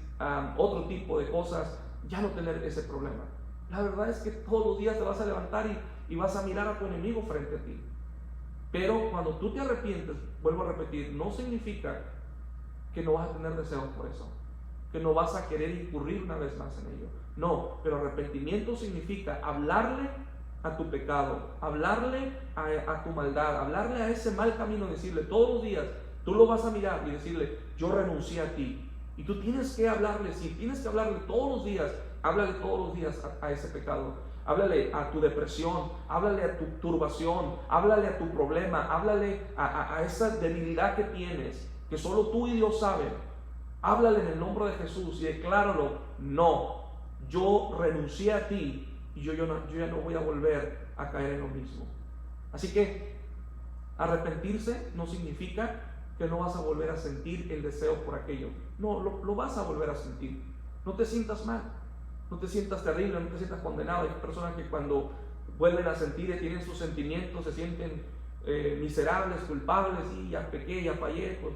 Speaker 1: otro tipo de cosas, ya no tener ese problema. La verdad es que todos los días te vas a levantar y vas a mirar a tu enemigo frente a ti. Pero cuando tú te arrepientes, vuelvo a repetir, no significa que no vas a tener deseos por eso, que no vas a querer incurrir una vez más en ello. No, pero arrepentimiento significa hablarle a tu pecado, hablarle a tu maldad, hablarle a ese mal camino, decirle todos los días, tú lo vas a mirar y decirle: yo renuncié a ti. Y tú tienes que hablarle, sí, tienes que hablarle todos los días, háblale todos los días a ese pecado. Háblale a tu depresión, háblale a tu turbación, háblale a tu problema, háblale a esa debilidad que tienes, que solo tú y Dios saben. Háblale en el nombre de Jesús y decláralo: no, yo renuncié a ti y yo ya no voy a volver a caer en lo mismo. Así que arrepentirse no significa que no vas a volver a sentir el deseo por aquello. No, lo vas a volver a sentir. No te sientas mal, no te sientas terrible, no te sientas condenado. Hay personas que cuando vuelven a sentir y tienen sus sentimientos se sienten miserables, culpables, y ya pequé, ya fallé, pues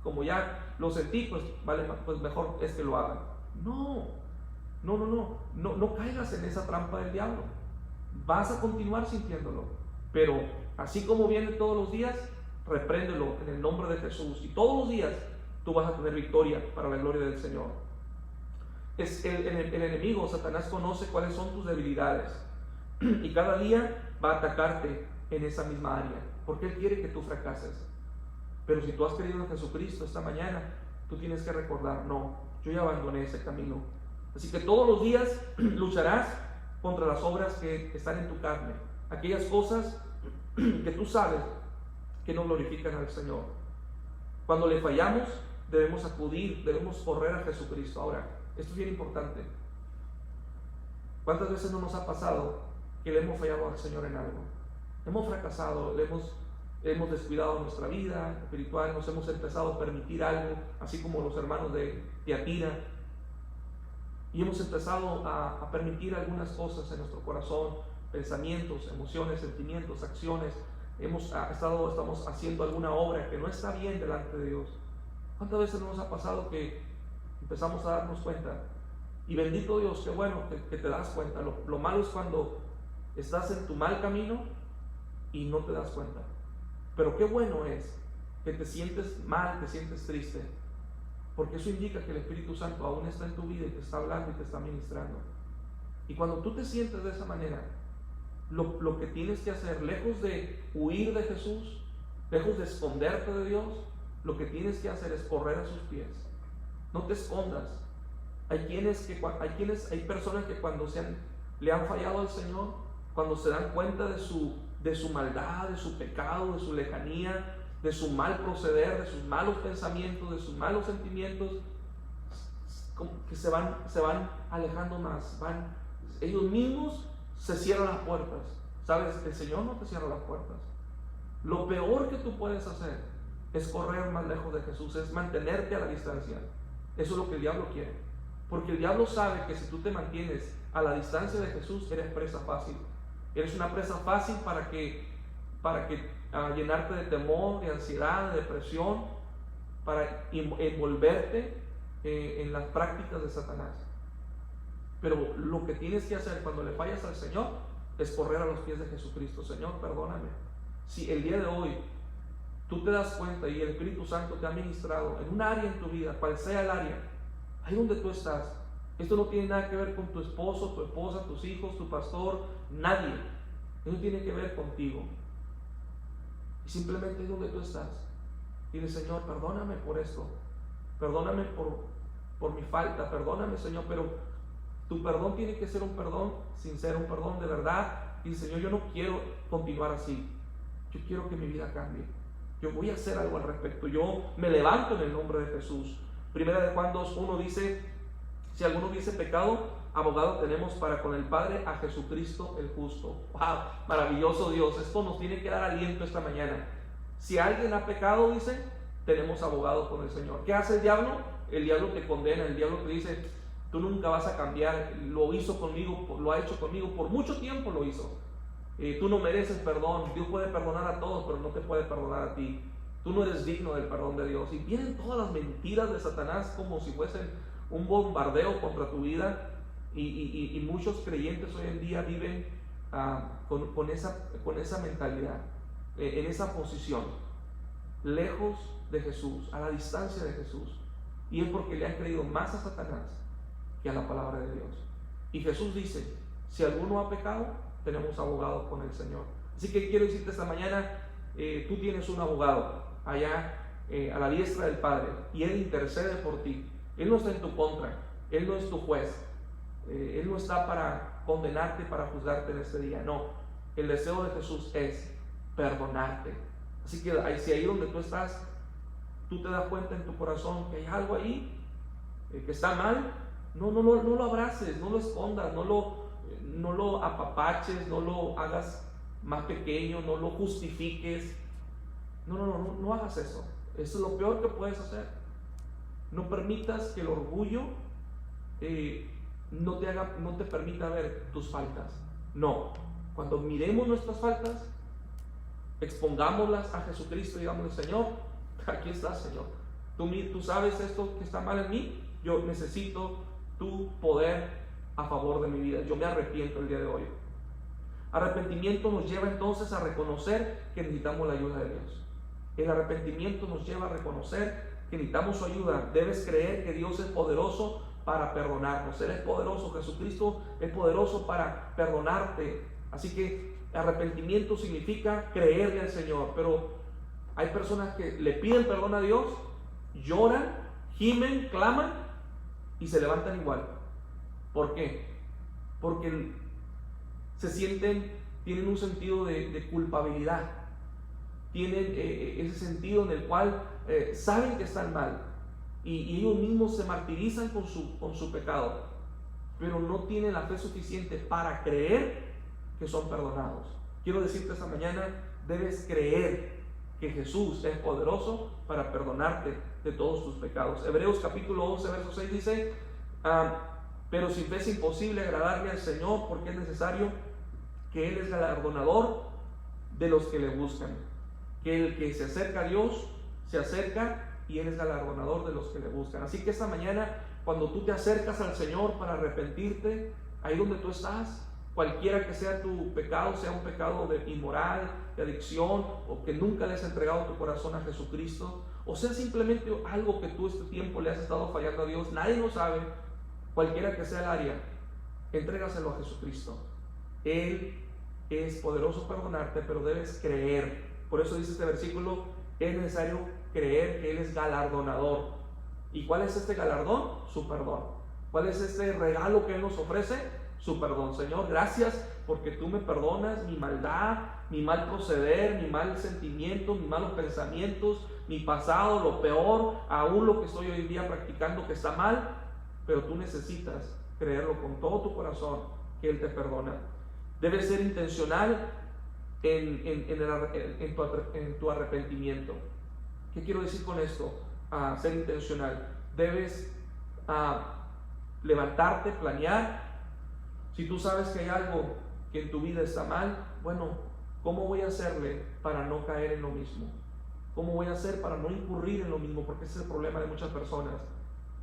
Speaker 1: como ya lo sentí, pues mejor es que lo hagan. No caigas en esa trampa del diablo. Vas a continuar sintiéndolo, pero así como viene todos los días, repréndelo en el nombre de Jesús, y todos los días tú vas a tener victoria para la gloria del Señor. El enemigo, Satanás, conoce cuáles son tus debilidades y cada día va a atacarte en esa misma área, porque él quiere que tú fracases. Pero si tú has creído en Jesucristo esta mañana, tú tienes que recordar: no, yo ya abandoné ese camino. Así que todos los días lucharás contra las obras que están en tu carne, aquellas cosas que tú sabes que no glorifican al Señor. Cuando le fallamos, debemos acudir, debemos correr a Jesucristo. Ahora, esto es bien importante. ¿Cuántas veces no nos ha pasado que le hemos fallado al Señor en algo? Hemos fracasado, hemos descuidado nuestra vida espiritual, nos hemos empezado a permitir algo, así como los hermanos de Tiatira, y hemos empezado a permitir algunas cosas en nuestro corazón, pensamientos, emociones, sentimientos, acciones. Estamos haciendo alguna obra que no está bien delante de Dios. ¿Cuántas veces no nos ha pasado que empezamos a darnos cuenta? Y bendito Dios, qué bueno que te das cuenta. Lo malo es cuando estás en tu mal camino y no te das cuenta. Pero qué bueno es que te sientes mal, te sientes triste, porque eso indica que el Espíritu Santo aún está en tu vida y te está hablando y te está ministrando. Y cuando tú te sientes de esa manera, lo que tienes que hacer, lejos de huir de Jesús, lejos de esconderte de Dios, lo que tienes que hacer es correr a sus pies. No te escondas. Hay personas que cuando le han fallado al Señor, cuando se dan cuenta de su maldad, de su pecado, de su lejanía, de su mal proceder, de sus malos pensamientos, de sus malos sentimientos, como que se van alejando más. Ellos mismos se cierran las puertas. ¿Sabes? El Señor no te cierra las puertas. Lo peor que tú puedes hacer es correr más lejos de Jesús, es mantenerte a la distancia. Eso es lo que el diablo quiere. Porque el diablo sabe que si tú te mantienes a la distancia de Jesús, eres presa fácil. Eres una presa fácil para que llenarte de temor, de ansiedad, de depresión, para envolverte en las prácticas de Satanás. Pero lo que tienes que hacer cuando le fallas al Señor es correr a los pies de Jesucristo. Señor, perdóname. Si el día de hoy tú te das cuenta y el Espíritu Santo te ha ministrado en un área en tu vida, cual sea el área, ahí donde tú estás, esto no tiene nada que ver con tu esposo, tu esposa, tus hijos, tu pastor, nadie. Esto tiene que ver contigo. Y simplemente ahí donde tú estás, dile: Señor, perdóname por esto, perdóname por mi falta, perdóname, Señor, pero tu perdón tiene que ser un perdón sincero, un perdón de verdad. Y Señor, yo no quiero continuar así, yo quiero que mi vida cambie, yo voy a hacer algo al respecto, yo me levanto en el nombre de Jesús. Primera de Juan 2:1 dice: si alguno hubiese pecado, abogado tenemos para con el Padre a Jesucristo el justo. ¡Wow! Maravilloso Dios. Esto nos tiene que dar aliento esta mañana. Si alguien ha pecado, dice, tenemos abogado con el Señor. ¿Qué hace el diablo? El diablo te condena, el diablo te dice: tú nunca vas a cambiar, lo hizo conmigo, lo ha hecho conmigo, por mucho tiempo lo hizo. Tú no mereces perdón, Dios puede perdonar a todos, pero no te puede perdonar a ti. Tú no eres digno del perdón de Dios. Y vienen todas las mentiras de Satanás como si fuesen un bombardeo contra tu vida. Y muchos creyentes hoy en día viven con esa mentalidad, en esa posición, lejos de Jesús, a la distancia de Jesús. Y es porque le han creído más a Satanás que a la palabra de Dios. Y Jesús dice: si alguno ha pecado, tenemos abogado con el Señor. Así que quiero decirte esta mañana, tú tienes un abogado allá a la diestra del Padre, y Él intercede por ti. Él no está en tu contra, Él no es tu juez, Él no está para condenarte, para juzgarte en este día. No, el deseo de Jesús es perdonarte. Así que si ahí donde tú estás, tú te das cuenta en tu corazón que hay algo ahí que está mal, no lo abraces, no lo escondas, no lo apapaches, no lo hagas más pequeño, no lo justifiques. No hagas eso. Eso es lo peor que puedes hacer. No permitas que el orgullo no te permita ver tus faltas. No, cuando miremos nuestras faltas, expongámoslas a Jesucristo y digámosle: Señor, aquí estás, Señor. Tú sabes esto que está mal en mí. Yo necesito tu poder a favor de mi vida. Yo me arrepiento el día de hoy. Arrepentimiento nos lleva entonces a reconocer que necesitamos la ayuda de Dios. El arrepentimiento nos lleva a reconocer que necesitamos su ayuda. Debes creer que Dios es poderoso para perdonarnos. Él es poderoso, Jesucristo es poderoso para perdonarte. Así que arrepentimiento significa creerle al Señor. Pero hay personas que le piden perdón a Dios, lloran, gimen, claman y se levantan igual. ¿Por qué? Porque tienen un sentido de culpabilidad. Tienen ese sentido en el cual saben que están mal y ellos mismos se martirizan con su pecado, pero no tienen la fe suficiente para creer que son perdonados. Quiero decirte esta mañana: debes creer que Jesús es poderoso para perdonarte de todos tus pecados. Hebreos capítulo 11 verso 6 dice: pero sin fe es imposible agradarle al Señor, porque es necesario que Él es galardonador de los que le buscan. Que el que se acerca a Dios se acerca, y Él es galardonador de los que le buscan. Así que esta mañana, cuando tú te acercas al Señor para arrepentirte, ahí donde tú estás, cualquiera que sea tu pecado, sea un pecado de inmoral, de adicción, o que nunca le has entregado tu corazón a Jesucristo, o sea simplemente algo que tú este tiempo le has estado fallando a Dios, nadie lo sabe, cualquiera que sea el área, entrégaselo a Jesucristo. Él es poderoso para perdonarte, pero debes creer. Por eso dice este versículo: es necesario creer que Él es galardonador. ¿Y cuál es este galardón? Su perdón. ¿Cuál es este regalo que Él nos ofrece? Su perdón. Señor, gracias porque tú me perdonas mi maldad, mi mal proceder, mi mal sentimiento, mis malos pensamientos, mi pasado, lo peor, aún lo que estoy hoy en día practicando que está mal, pero tú necesitas creerlo con todo tu corazón que Él te perdona. Debes ser intencional en tu arrepentimiento. ¿Qué quiero decir con esto? Ser intencional. Debes levantarte, planear. Si tú sabes que hay algo que en tu vida está mal, bueno, ¿cómo voy a hacerle para no caer en lo mismo? ¿Cómo voy a hacer para no incurrir en lo mismo? Porque ese es el problema de muchas personas.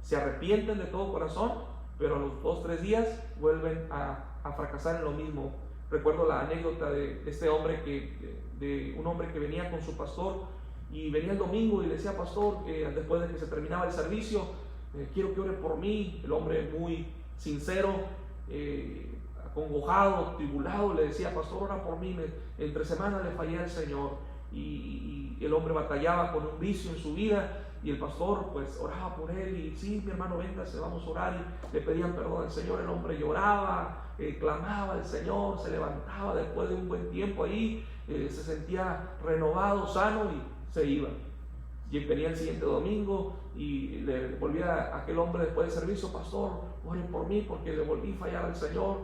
Speaker 1: Se arrepienten de todo corazón, pero a los 2 o 3 días vuelven a fracasar en lo mismo. Recuerdo la anécdota de este hombre de un hombre que venía con su pastor y venía el domingo y le decía: pastor, después de que se terminaba el servicio, quiero que ore por mí. El hombre, muy sincero, acongojado, tribulado, le decía: pastor, ora por mí, entre semana le fallé al Señor. Y el hombre batallaba con un vicio en su vida, y el pastor pues oraba por él, y sí, mi hermano, véngase, vamos a orar, y le pedían perdón al Señor. El hombre lloraba, clamaba al Señor, se levantaba después de un buen tiempo ahí, se sentía renovado, sano, y se iba. Y venía el siguiente domingo y le volvía a aquel hombre después del servicio: pastor, ore por mí porque le volví a fallar al Señor,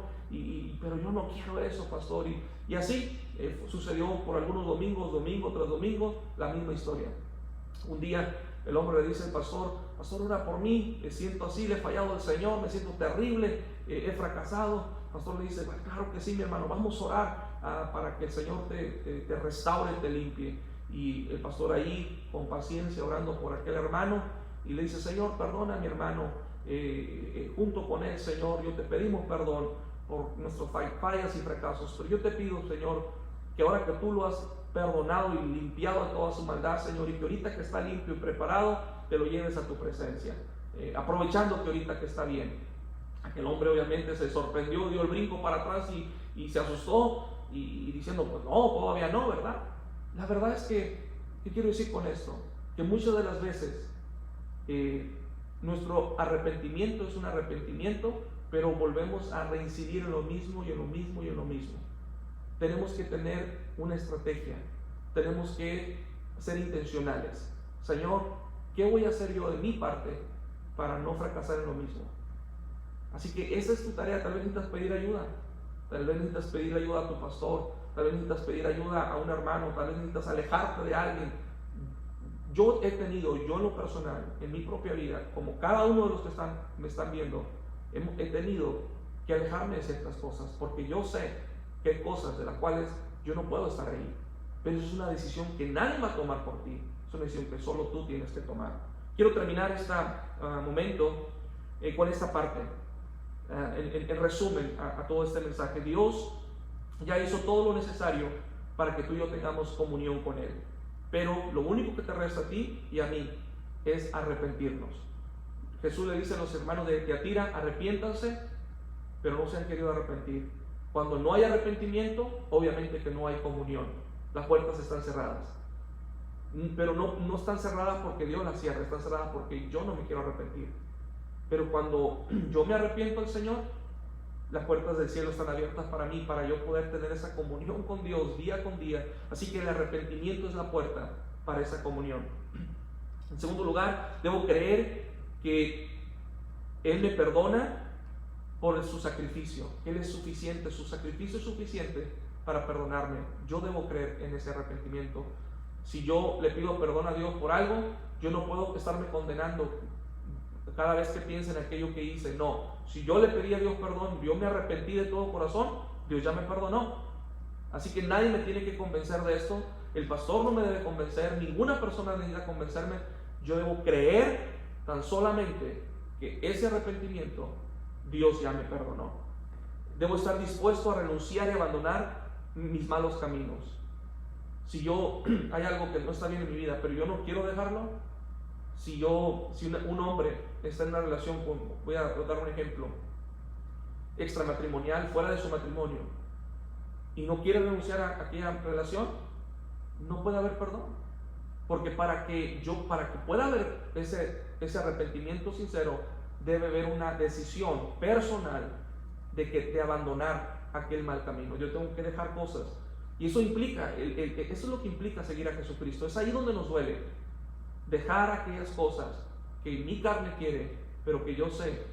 Speaker 1: pero yo no quiero eso, pastor. Y así sucedió por algunos domingos, domingo tras domingo, la misma historia. Un día el hombre le dice al pastor: pastor, ora por mí, me siento así, le he fallado al Señor, me siento terrible, he fracasado. El pastor le dice: bueno, claro que sí, mi hermano, vamos a orar para que el Señor te restaure, te limpie. Y el pastor ahí, con paciencia, orando por aquel hermano, y le dice: Señor, perdona a mi hermano, junto con él, Señor, yo te pedimos perdón por nuestros fallas y fracasos, pero yo te pido, Señor, que ahora que tú lo has perdonado y limpiado de toda su maldad, Señor, y que ahorita que está limpio y preparado, te lo lleves a tu presencia, aprovechando que ahorita que está bien. Aquel hombre obviamente se sorprendió, dio el brinco para atrás y se asustó, y diciendo: pues no, todavía no, ¿verdad? La verdad es que, ¿qué quiero decir con esto? Que muchas de las veces nuestro arrepentimiento es un arrepentimiento, pero volvemos a reincidir en lo mismo y en lo mismo y en lo mismo. Tenemos que tener una estrategia, tenemos que ser intencionales. Señor, ¿qué voy a hacer yo de mi parte para no fracasar en lo mismo? Así que esa es tu tarea. Tal vez necesitas pedir ayuda, tal vez necesitas pedir ayuda a tu pastor, tal vez necesitas pedir ayuda a un hermano, tal vez necesitas alejarte de alguien. Yo en lo personal, en mi propia vida, como cada uno de los que me están viendo, he tenido que alejarme de ciertas cosas, porque yo sé que hay cosas de las cuales yo no puedo estar ahí, pero eso es una decisión que nadie va a tomar por ti, es una decisión que solo tú tienes que tomar. Quiero terminar este momento con esta parte, en resumen a todo este mensaje. Dios ya hizo todo lo necesario para que tú y yo tengamos comunión con Él, pero lo único que te resta a ti y a mí es arrepentirnos. Jesús le dice a los hermanos de Tiatira: arrepiéntanse, pero no se han querido arrepentir. Cuando no hay arrepentimiento, obviamente que no hay comunión. Las puertas están cerradas, pero no están cerradas porque Dios las cierra, están cerradas porque yo no me quiero arrepentir. Pero cuando yo me arrepiento al Señor, las puertas del cielo están abiertas para mí, para yo poder tener esa comunión con Dios día con día. Así que el arrepentimiento es la puerta para esa comunión. En segundo lugar, debo creer que Él me perdona por su sacrificio. Él es suficiente, su sacrificio es suficiente para perdonarme. Yo debo creer en ese arrepentimiento. Si yo le pido perdón a Dios por algo, yo no puedo estarme condenando cada vez que piense en aquello que hice. No, si yo le pedí a Dios perdón, yo me arrepentí de todo corazón, Dios ya me perdonó. Así que nadie me tiene que convencer de esto. El pastor no me debe convencer, ninguna persona necesita convencerme. Yo debo creer tan solamente que ese arrepentimiento Dios ya me perdonó. Debo estar dispuesto a renunciar y abandonar mis malos caminos. Si hay algo que no está bien en mi vida, pero yo no quiero dejarlo, si un hombre está en una relación voy a dar un ejemplo, extramatrimonial, fuera de su matrimonio, y no quiere renunciar a aquella relación, no puede haber perdón. Porque para que pueda haber ese arrepentimiento sincero, debe haber una decisión personal de abandonar aquel mal camino. Yo tengo que dejar cosas, y eso implica, eso es lo que implica seguir a Jesucristo. Es ahí donde nos duele, dejar aquellas cosas que mi carne quiere, pero que yo sé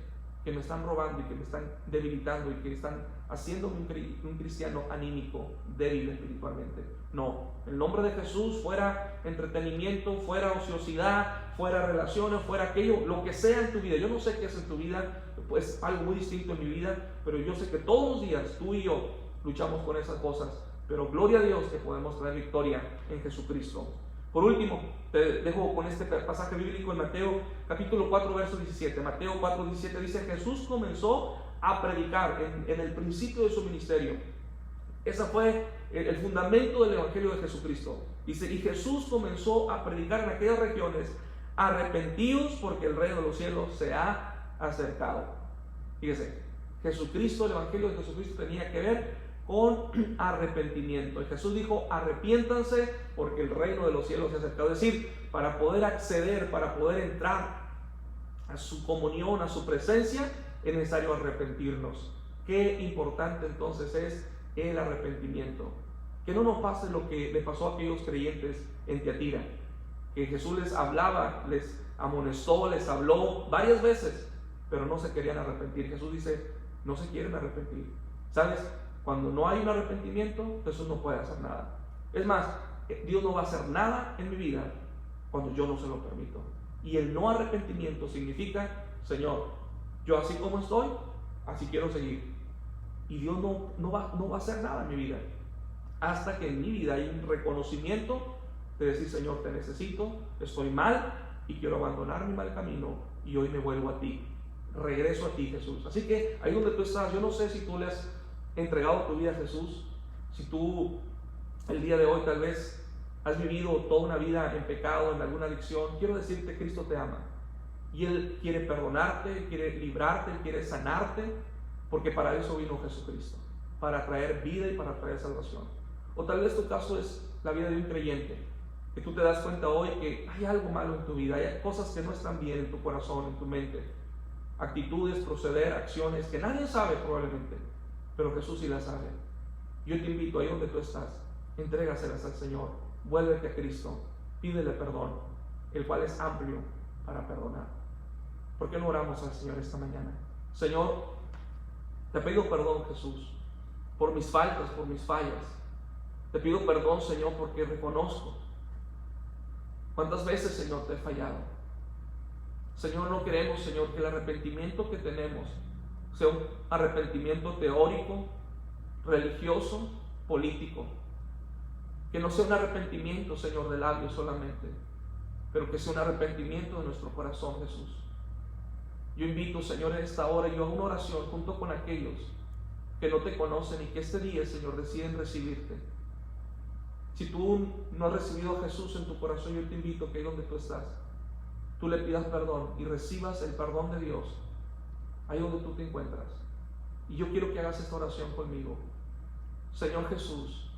Speaker 1: que me están robando y que me están debilitando y que están haciéndome un cristiano anímico, débil espiritualmente. No, el nombre de Jesús, fuera entretenimiento, fuera ociosidad, fuera relaciones, fuera aquello, lo que sea en tu vida. Yo no sé qué es en tu vida, pues algo muy distinto en mi vida, pero yo sé que todos los días tú y yo luchamos con esas cosas, pero gloria a Dios que podemos traer victoria en Jesucristo. Por último, te dejo con este pasaje bíblico en Mateo capítulo 4, verso 17. Mateo 4, 17 dice: Jesús comenzó a predicar en el principio de su ministerio. Ese fue el fundamento del Evangelio de Jesucristo. Dice: y Jesús comenzó a predicar en aquellas regiones: arrepentíos porque el reino de los cielos se ha acercado. Fíjese, Jesucristo, el Evangelio de Jesucristo tenía que ver con arrepentimiento. Y Jesús dijo: arrepiéntanse porque el reino de los cielos se ha acercado. Es decir, para poder acceder, para poder entrar a su comunión, a su presencia, es necesario arrepentirnos. Qué importante entonces es el arrepentimiento. Que no nos pase lo que le pasó a aquellos creyentes en Tiatira, que Jesús les hablaba, les amonestó, les habló varias veces, pero no se querían arrepentir. Jesús dice: no se quieren arrepentir. ¿Sabes? Cuando no hay un arrepentimiento, Jesús no puede hacer nada. Es más, Dios no va a hacer nada en mi vida cuando yo no se lo permito. Y el no arrepentimiento significa: Señor, yo así como estoy, así quiero seguir. Y Dios no va a hacer nada en mi vida hasta que en mi vida hay un reconocimiento de decir: Señor, te necesito, estoy mal y quiero abandonar mi mal camino y hoy me vuelvo a ti, regreso a ti, Jesús. Así que ahí donde tú estás, yo no sé si tú le has entregado tu vida a Jesús, si tú el día de hoy tal vez has vivido toda una vida en pecado, en alguna adicción. Quiero decirte: Cristo te ama y Él quiere perdonarte, Él quiere librarte, Él quiere sanarte, porque para eso vino Jesucristo, para traer vida y para traer salvación. O tal vez tu caso es la vida de un creyente, que tú te das cuenta hoy que hay algo malo en tu vida, hay cosas que no están bien en tu corazón, en tu mente, actitudes, proceder, acciones que nadie sabe probablemente, pero Jesús sí las sabe. Yo te invito, ahí donde tú estás, entrégaselas al Señor, vuélvete a Cristo, pídele perdón, el cual es amplio para perdonar. ¿Por qué no oramos al Señor esta mañana? Señor, te pido perdón, Jesús, por mis faltas, por mis fallas. Te pido perdón, Señor, porque reconozco cuántas veces, Señor, te he fallado. Señor, no queremos, Señor, que el arrepentimiento que tenemos sea un arrepentimiento teórico, religioso, político. Que no sea un arrepentimiento, Señor, de labios solamente, pero que sea un arrepentimiento de nuestro corazón, Jesús. Yo invito, Señor, en esta hora, yo hago una oración junto con aquellos que no te conocen y que este día, Señor, deciden recibirte. Si tú no has recibido a Jesús en tu corazón, yo te invito que ahí donde tú estás, tú le pidas perdón y recibas el perdón de Dios ahí donde tú te encuentras. Y yo quiero que hagas esta oración conmigo. Señor Jesús,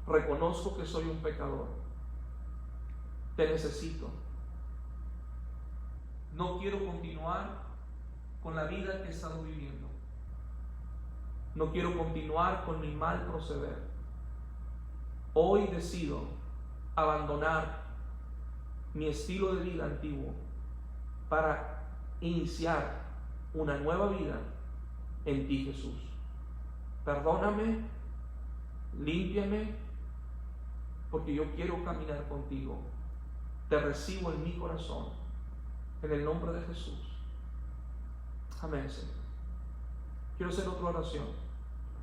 Speaker 1: reconozco que soy un pecador, te necesito. No quiero continuar con la vida que he estado viviendo. No quiero continuar con mi mal proceder. Hoy decido abandonar mi estilo de vida antiguo para iniciar una nueva vida en ti, Jesús. Perdóname, límpiame, porque yo quiero caminar contigo. Te recibo en mi corazón, en el nombre de Jesús. Amén, Señor. Quiero hacer otra oración.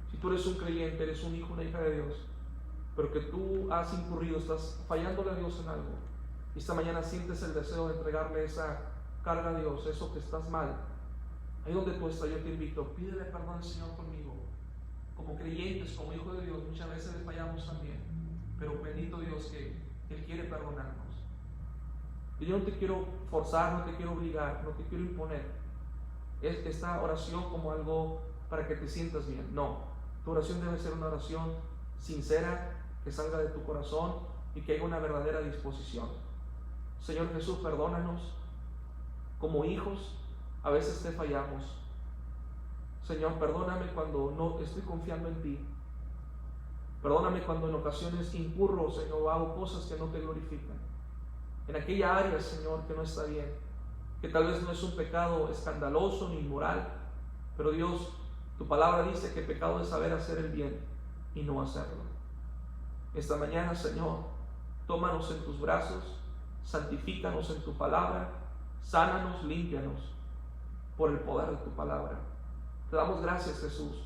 Speaker 1: Si tú eres un creyente, eres un hijo, una hija de Dios, pero que tú has incurrido, estás fallándole a Dios en algo, y esta mañana sientes el deseo de entregarle esa carga a Dios, eso que estás mal, ahí donde tú estás, yo te invito, pídele perdón al Señor conmigo. Como creyentes, como hijos de Dios, muchas veces le fallamos también, pero bendito Dios que Él quiere perdonarnos. Y yo no te quiero forzar, no te quiero obligar, no te quiero imponer esta oración como algo para que te sientas bien. No, tu oración debe ser una oración sincera, que salga de tu corazón y que haya una verdadera disposición. Señor Jesús, perdónanos. Como hijos a veces te fallamos. Señor, perdóname cuando no estoy confiando en ti. Perdóname cuando en ocasiones incurro, Señor, o hago cosas que no te glorifican. En aquella área, Señor, que no está bien, que tal vez no es un pecado escandaloso ni inmoral, pero Dios, Tu palabra dice que pecado es saber hacer el bien y no hacerlo. Esta mañana, Señor, tómanos en tus brazos, santifícanos en tu palabra, sánanos, límpianos por el poder de tu palabra. Te damos gracias, Jesús,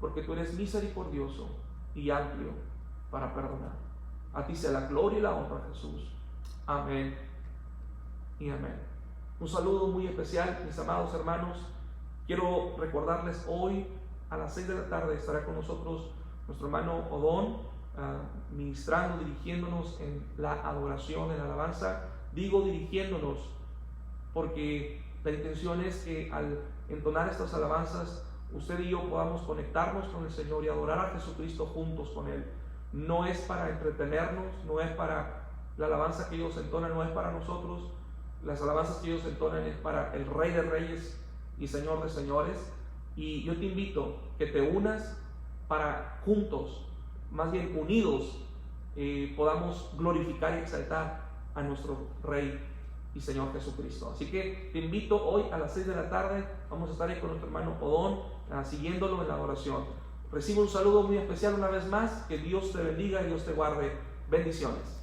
Speaker 1: porque tú eres misericordioso y amplio para perdonar. A ti sea la gloria y la honra, Jesús. Amén y amén. Un saludo muy especial, mis amados hermanos. Quiero recordarles, hoy a las 6 de la tarde estará con nosotros nuestro hermano Odón, ministrando, dirigiéndonos en la adoración, en la alabanza. Digo dirigiéndonos porque la intención es que al entonar estas alabanzas, usted y yo podamos conectarnos con el Señor y adorar a Jesucristo juntos con Él. No es para entretenernos, no es para la alabanza que ellos entonan, no es para nosotros. Las alabanzas que ellos entonan es para el Rey de Reyes y Señor de Señores. Y yo te invito que te unas para juntos, más bien unidos, podamos glorificar y exaltar a nuestro Rey y Señor Jesucristo. Así que te invito hoy a las 6 de la tarde. Vamos a estar ahí con nuestro hermano Odón, siguiéndolo en la adoración. Recibe un saludo muy especial una vez más. Que Dios te bendiga y Dios te guarde. Bendiciones.